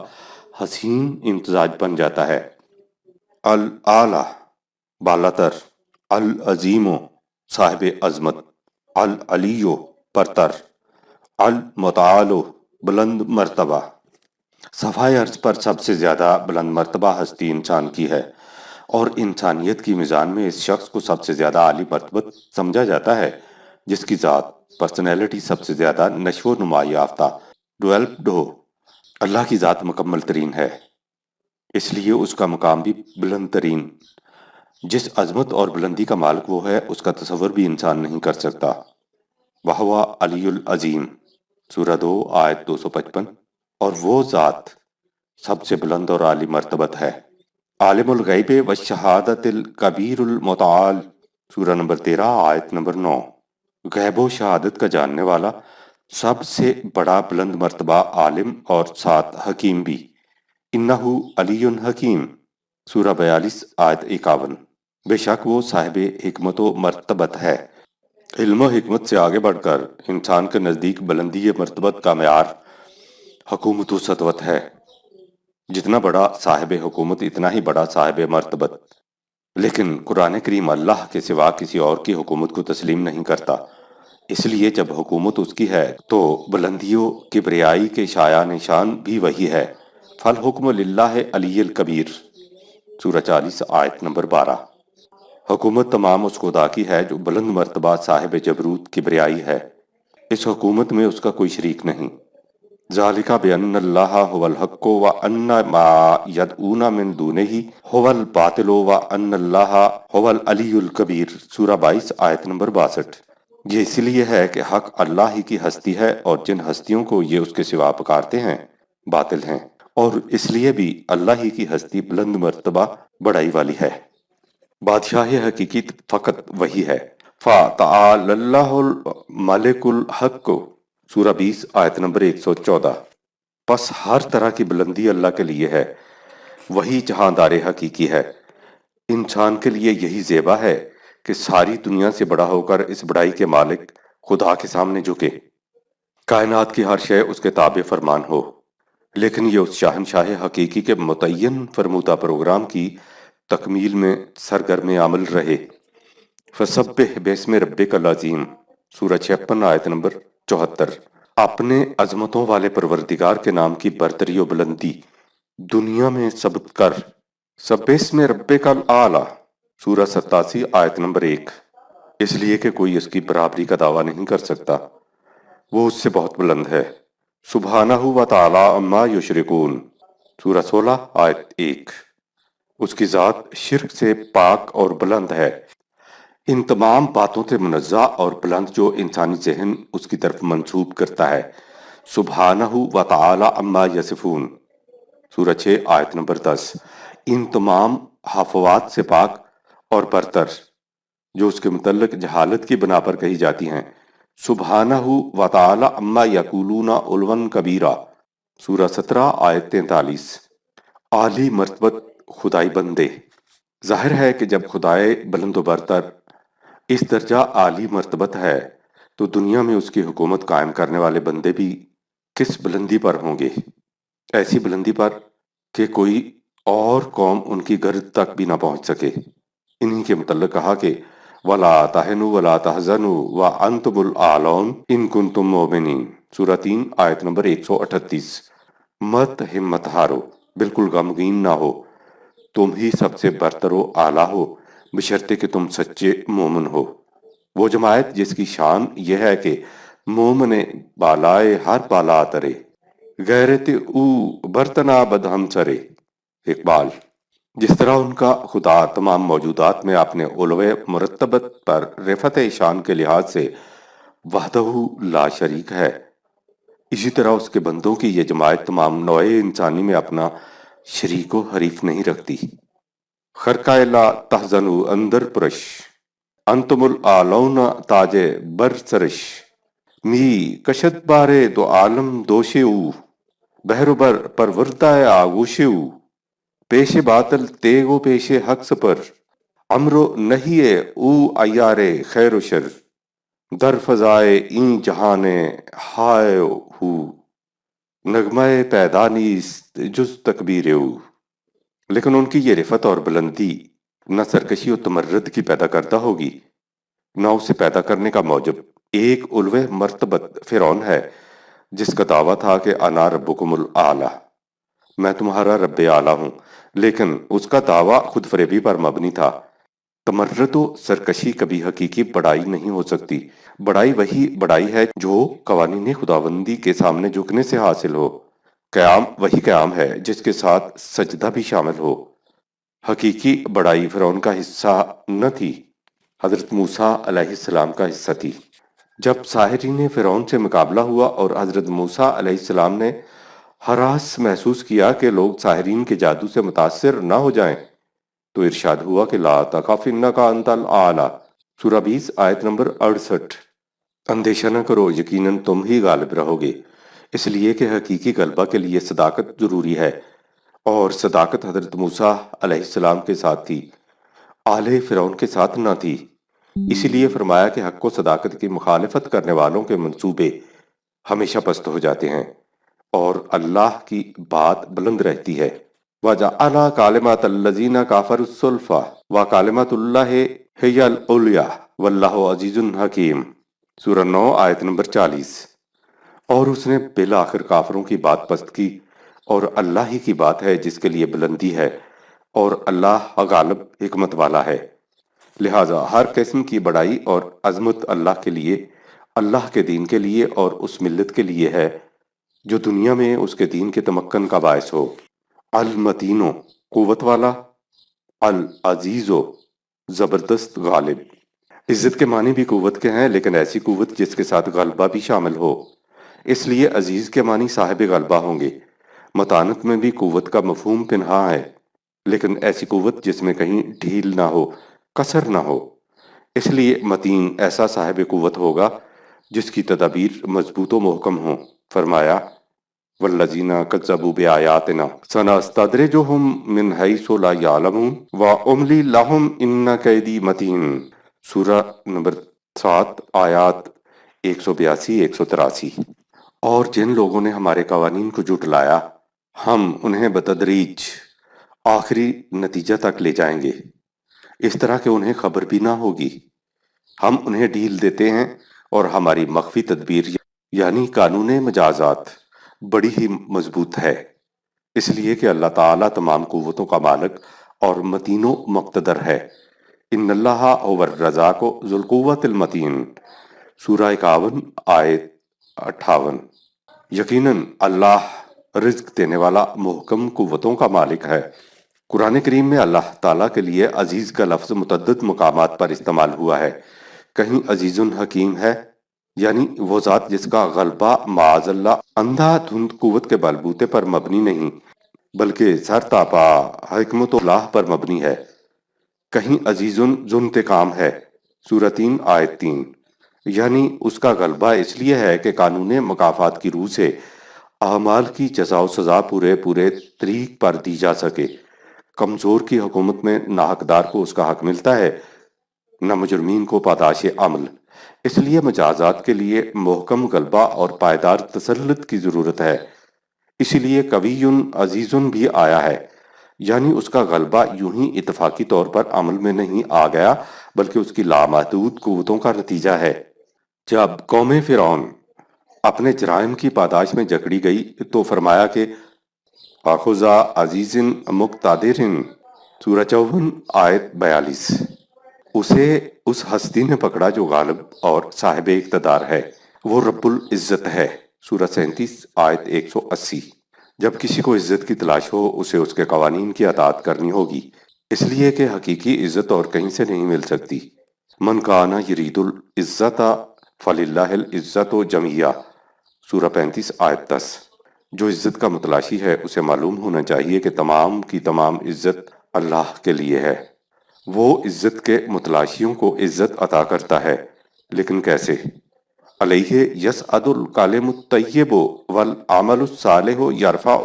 حسین امتزاج بن جاتا ہے۔ العالی بالاتر، العظیم صاحب عظمت، العلی برتر، المتعال بلند مرتبہ۔ صفحہ عرض پر سب سے زیادہ بلند مرتبہ ہستی انسان کی ہے، اور انسانیت کی میزان میں اس شخص کو سب سے زیادہ عالی مرتبت سمجھا جاتا ہے جس کی ذات پرسنالٹی سب سے زیادہ نشو و نما یافتہ ڈیولپڈ ہو۔ اللہ کی ذات مکمل ترین ہے، اس لیے اس کا مقام بھی بلند ترین۔ جس عظمت اور بلندی کا مالک وہ ہے اس کا تصور بھی انسان نہیں کر سکتا۔ وَهُوَ علی العظیم سورہ 2 آیت 255۔ اور وہ ذات سب سے بلند اور عالی مرتبت ہے۔ عالم الغیب والشہادت الکبیر المتعال سورہ نمبر 13 آیت نمبر 9۔ غیب و شہادت کا جاننے والا، سب سے بڑا بلند مرتبہ عالم اور ساتھ حکیم بھی۔ انہو علی حکیم سورہ 42 آیت 51۔ بے شک وہ صاحب حکمت و مرتبت ہے۔ علم و حکمت سے آگے بڑھ کر انسان کے نزدیک بلندی مرتبت کا معیار حکومت و سطوت ہے۔ جتنا بڑا صاحب حکومت اتنا ہی بڑا صاحب مرتبت۔ لیکن قرآن کریم اللہ کے سوا کسی اور کی حکومت کو تسلیم نہیں کرتا، اس لیے جب حکومت اس کی ہے تو بلندی و کبریائی کے شایان نشان بھی وہی ہے۔ فالحکم للہ علی الکبیر سورہ 40 آیت نمبر 12۔ حکومت تمام اس خدا کی ہے جو بلند مرتبہ صاحب جبروت کبریائی ہے، اس حکومت میں اس کا کوئی شریک نہیں۔ ذالک بأن اللہ هو الحق وأن ما يدعون من دونه هو الباطل وأن اللہ هو العلی الکبیر سورہ 22 آیت نمبر 62۔ یہ اس لیے ہے کہ حق اللہ ہی کی ہستی ہے اور جن ہستیوں کو یہ اس کے سوا پکارتے ہیں باطل ہیں، اور اس لیے بھی اللہ ہی کی ہستی بلند مرتبہ بڑائی والی ہے۔ بادشاہ حقیقی فقط وہی ہے۔ فَتَعَالَى اللَّهُ الْمَلِكُ الْحَقُّ سورہ 20 آیت نمبر 114۔ پس ہر طرح کی بلندی اللہ کے لیے ہے، وہی جہاندار حقیقی ہے۔ انسان کے لیے یہی زیبا ہے کہ ساری دنیا سے بڑا ہو کر اس بڑائی کے مالک خدا کے سامنے جھکے۔ کائنات کی ہر شے اس کے تابع فرمان ہو، لیکن یہ اس شاہنشاہ حقیقی کے متعین فرمودہ پروگرام کی تکمیل میں سرگرم عمل رہے۔ فسبح باسم ربک العظیم، سورہ 56 آیت نمبر 74۔ اپنے عظمتوں والے پروردگار کے نام کی برتری و بلندی دنیا میں ثبت کر۔ سبح اسم ربک الاعلی، سورہ 87 آیت نمبر 1۔ اس لیے کہ کوئی اس کی برابری کا دعویٰ نہیں کر سکتا، وہ اس سے بہت بلند ہے۔ سبحانہ و تعالی عما یشرکون، سورہ 16 آیت 1۔ اس کی ذات شرک سے پاک اور بلند ہے، ان تمام باتوں سے منزہ اور بلند جو انسانی ذہن اس کی طرف منسوب کرتا ہے۔ سبحانہ و تعالی عما یصفون، سورہ 6 آیت نمبر 10۔ ان تمام حفوات سے پاک اور برتر جو اس کے متعلق جہالت کی بنا پر کہی جاتی ہیں۔ سبحانہ و تعالی عما یقولون علوا کبیرہ، سورہ 17 آیت 43۔ عالی مرتبت خدائی بندے، ظاہر ہے کہ جب خدائے بلند و برتر اس درجہ عالی مرتبت ہے تو دنیا میں اس کی حکومت قائم کرنے والے بندے بھی کس بلندی پر ہوں گے، ایسی بلندی پر کہ کوئی اور قوم ان کی گرد تک بھی نہ پہنچ سکے۔ انہی کے متعلق کہا کہ وَلَا تَهِنُوا وَلَا تَحْزَنُوا وَأَنْتُمُ الْأَعْلَوْنَ إِن كُنتُم مُّؤْمِنِينَ، سورہ 3 آیت نمبر 138۔ مت ہمت ہارو، بالکل غمگین نہ ہو، تم ہی سب سے برتر و اعلیٰ ہو بشرطے کہ تم سچے مومن ہو۔ وہ جماعت جس کی شان یہ ہے کہ مومن بالائے ہر بالا ترے، غیرت او برتنا بدہم سرے۔ اقبال۔ جس طرح ان کا خدا تمام موجودات میں اپنے علو مرتبت پر رفعت شان کے لحاظ سے وحدہ لا شریک ہے، اسی طرح اس کے بندوں کی یہ جماعت تمام نوع انسانی میں اپنا شریک و حریف نہیں رکھتی۔ خرقہ لا تحزنوا اندر پرش، انتم الاعلون تاج بر سرش، می کشت بارے دو عالم دوش او، بحر و بر پروردہ آغوش او، پیش باطل تیغ و پیش حق سپر، امر و نہی او عیار خیر و شر، در فضائے این جہان ہائے ہو، نغمہ پیدا نیست جز تکبیر او۔ لیکن ان کی یہ رفعت اور بلندی نہ سرکشی و تمرد کی پیدا کرتا ہوگی، نہ اسے پیدا کرنے کا موجب ایک علو مرتبت فرعون ہے جس کا دعویٰ تھا کہ انا ربکم الاعلی، میں تمہارا رب اعلیٰ ہوں، لیکن اس کا دعویٰ خود فریبی پر مبنی تھا۔ تمرد و سرکشی کبھی حقیقی بڑائی نہیں ہو سکتی، بڑائی وہی بڑائی ہے جو قوانین خداوندی کے سامنے جھکنے سے حاصل ہو، قیام وہی قیام ہے جس کے ساتھ سجدہ بھی شامل ہو۔ حقیقی بڑائی فرعون کا حصہ نہ تھی، حضرت موسیٰ علیہ السلام کا حصہ تھی۔ جب ساحرین فرعون سے مقابلہ ہوا اور حضرت موسیٰ علیہ السلام نے ہراس محسوس کیا کہ لوگ ساحرین کے جادو سے متاثر نہ ہو جائیں تو ارشاد ہوا کہ لا تخف انک انت الاعلی، سورہ 20 آیت نمبر 68۔ اندیشہ نہ کرو، یقیناً تم ہی غالب رہو گے، اس لیے کہ حقیقی غلبہ کے لیے صداقت ضروری ہے، اور صداقت حضرت موسیٰ علیہ السلام کے ساتھ تھی، آل فرعون کے ساتھ نہ تھی۔ اسی لیے فرمایا کہ حق و صداقت کی مخالفت کرنے والوں کے منصوبے ہمیشہ پست ہو جاتے ہیں اور اللہ کی بات بلند رہتی ہے۔ وَجَعَلَ كَلِمَةَ الَّذِينَ كَفَرُوا السُّفْلَىٰ وَكَلِمَةُ اللَّهِ هِيَ الْعُلْيَا وَاللَّهُ عَزِيزٌ حَكِيمٌ، سورہ 9 آیت نمبر 40۔ اور اس نے بالآخر کافروں کی بات پست کی، اور اللہ ہی کی بات ہے جس کے لیے بلندی ہے، اور اللہ غالب حکمت والا ہے۔ لہٰذا ہر قسم کی بڑائی اور عظمت اللہ کے لیے، اللہ کے دین کے لیے اور اس ملت کے لیے ہے جو دنیا میں اس کے دین کے تمکن کا باعث ہو۔ المتینو، قوت والا، العزیزو، زبردست غالب۔ عزت کے معنی بھی قوت کے ہیں، لیکن ایسی قوت جس کے ساتھ غلبہ بھی شامل ہو، اس لیے عزیز کے معنی صاحب غلبہ ہوں گے۔ متانت میں بھی قوت کا مفہوم پنہا ہے، لیکن ایسی قوت جس میں کہیں ڈھیل نہ ہو، کسر نہ ہو۔ اس لیے متین ایسا صاحب قوت ہوگا جس کی تدابیر مضبوط و محکم ہوں۔ فرمایا والذین کذبوا بآیاتنا سنستدرجهم من حیث لا یعلمون واملی لهم ان کیدی متین، سورہ نمبر 7 آیات 182 183۔ اور جن لوگوں نے ہمارے قوانین کو جھٹلایا ہم انہیں بتدریج آخری نتیجہ تک لے جائیں گے، اس طرح کہ انہیں خبر بھی نہ ہوگی۔ ہم انہیں ڈھیل دیتے ہیں اور ہماری مخفی تدبیر یعنی قانون مجازات بڑی ہی مضبوط ہے، اس لیے کہ اللہ تعالیٰ تمام قوتوں کا مالک اور متین و مقتدر ہے۔ ان اللہ هو الرزاق ذو القوۃ المتین، سورہ 51 آیت 58۔ یقیناً اللہ رزق دینے والا محکم قوتوں کا مالک ہے۔ قرآن کریم میں اللہ تعالیٰ کے لیے عزیز کا لفظ متعدد مقامات پر استعمال ہوا ہے۔ کہیں عزیز حکیم ہے، یعنی وہ ذات جس کا غلبہ معاذ اللہ اندھا دھند قوت کے بلبوتے پر مبنی نہیں بلکہ سرتاپا حکمت اللہ پر مبنی ہے۔ کہیں عزیز ذو انتقام ہے، سورہ 3 آیت 3، یعنی اس کا غلبہ اس لیے ہے کہ قانون مکافات کی روح سے اعمال کی جزا و سزا پورے طریق پر دی جا سکے۔ کمزور کی حکومت میں نہ حقدار کو اس کا حق ملتا ہے نہ مجرمین کو پاداش عمل، اس لیے مجازات کے لیے محکم غلبہ اور پائیدار تسلط کی ضرورت ہے۔ اسی لیے قوی عزیز بھی آیا ہے، یعنی اس کا غلبہ یوں ہی اتفاقی طور پر عمل میں نہیں آ گیا بلکہ اس کی لامحدود قوتوں کا نتیجہ ہے۔ جب قوم فرعون اپنے جرائم کی پاداش میں جکڑی گئی تو فرمایا کہ اخذ عزیز مقتدر، سورہ 54 آیت 42۔ اسے اس ہستی نے پکڑا جو غالب اور صاحب اقتدار ہے، وہ رب العزت ہے، سورہ 37 آیت 180۔ جب کسی کو عزت کی تلاش ہو اسے اس کے قوانین کی اطاعت کرنی ہوگی، اس لیے کہ حقیقی عزت اور کہیں سے نہیں مل سکتی۔ من کان یرید العزت فللہ العزت جمیعا، سورہ 35 آیت 10۔ جو عزت کا متلاشی ہے اسے معلوم ہونا چاہیے کہ تمام کی تمام عزت اللہ کے لیے ہے۔ وہ عزت کے متلاشیوں کو عزت عطا کرتا ہے، لیکن کیسے؟ علیہ یصعد الکلم الطیب والعمل الصالح یرفعہ،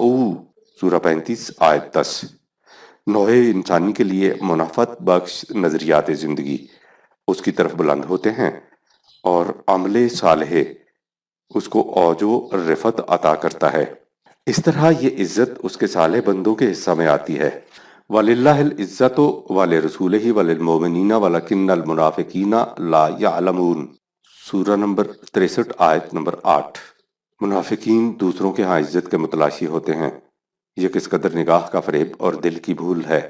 سورہ 35 آیت 10۔ نوع انسانی کے لیے منافعت بخش نظریات زندگی اس کی طرف بلند ہوتے ہیں اور عمل صالح اس کو اوج و رفعت عطا کرتا ہے۔ اس طرح یہ عزت اس کے صالح بندوں کے حصہ میں آتی ہے۔ وَلِلَّهِ الْعِزَّةُ وَلِرَسُولِهِ وَلِلْمُؤْمِنِينَ وَلَكِنَّ الْمُنَافِقِينَ لَا يَعْلَمُونَ، سورہ نمبر 63 آیت نمبر 8۔ منافقین دوسروں کے ہاں عزت کے متلاشی ہوتے ہیں، یہ کس قدر نگاہ کا فریب اور دل کی بھول ہے۔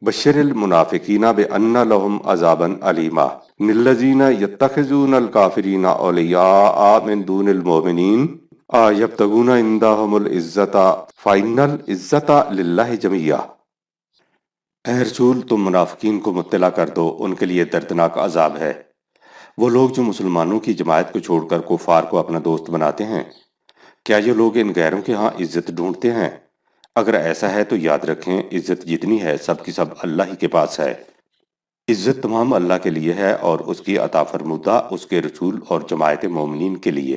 بشر المنافقین بأن لهم عذابا علیما الذین یتخذون الکافرین اولیاء من دون المؤمنین یبتغون عندهم العزت فإن العزت للہ جمیعا۔ اے رسول تم منافقین کو مطلع کر دو، ان کے لیے دردناک عذاب ہے۔ وہ لوگ جو مسلمانوں کی جماعت کو چھوڑ کر کفار کو اپنا دوست بناتے ہیں، کیا یہ لوگ ان غیروں کے ہاں عزت ڈھونڈتے ہیں؟ اگر ایسا ہے تو یاد رکھیں عزت جتنی ہے سب کی سب اللہ ہی کے پاس ہے۔ عزت تمام اللہ کے لیے ہے اور اس کی عطا فرمودہ اس کے رسول اور جماعت مومنین کے لیے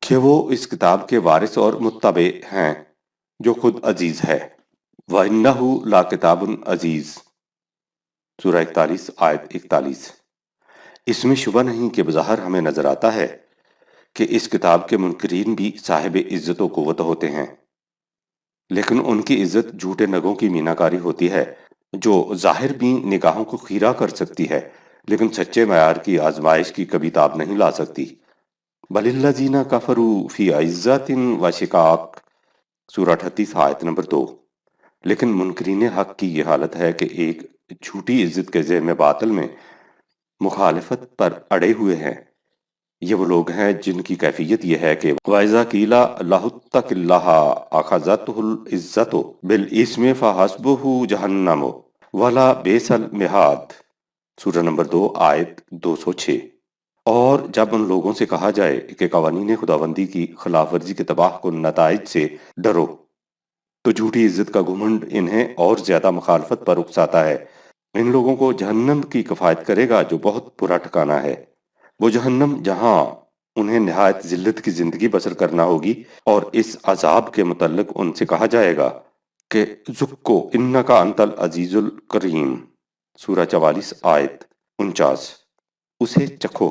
کہ وہ اس کتاب کے وارث اور متبع ہیں جو خود عزیز ہے۔ وَإِنَّهُ لَكِتَابٌ عزیز، سورہ 41 آیت 41۔ اس میں شبہ نہیں کہ بظاہر ہمیں نظر آتا ہے کہ اس کتاب کے منکرین بھی صاحب عزت و قوت ہوتے ہیں، لیکن ان کی عزت جھوٹے نگوں کی میناکاری ہوتی ہے جو ظاہر بھی نگاہوں کو خیرہ کر سکتی ہے لیکن سچے معیار کی آزمائش کی کبھی تاب نہیں لا سکتی۔ بل الذین کفروا فی عزت و شقاق، سورہ 38 آیت نمبر 2۔ لیکن منکرین حق کی یہ حالت ہے کہ ایک جھوٹی عزت کے ذم باطل میں مخالفت پر اڑے ہوئے ہیں۔ یہ وہ لوگ ہیں جن کی کیفیت یہ ہے کہ وَإِذَا قِيلَ لَهُ اتَّقِ اللَّهَ أَخَذَتْهُ الْعِزَّةُ بِالْإِثْمِ فَحَسْبُهُ جَهَنَّمُ وَلَا بِئْسَ الْمِہَادُ، سورہ نمبر 2 آیت 206۔ اور جب ان لوگوں سے کہا جائے کہ قوانین خداوندی کی خلاف ورزی کے تباہ کن نتائج سے ڈرو تو جھوٹی عزت کا گھمنڈ انہیں اور زیادہ مخالفت پر اکساتا ہے۔ ان لوگوں کو جہنم کی کفایت کرے گا جو بہت برا ٹھکانہ ہے۔ وہ جہنم جہاں انہیں نہایت ذلت کی زندگی بسر کرنا ہوگی، اور اس عذاب کے متعلق ان سے کہا جائے گا کہ ذُقُّ اِنَّکَ أَنْتَ الْعَزِیزُ الکریم، سورہ 44 آیت 49۔ اسے چکھو،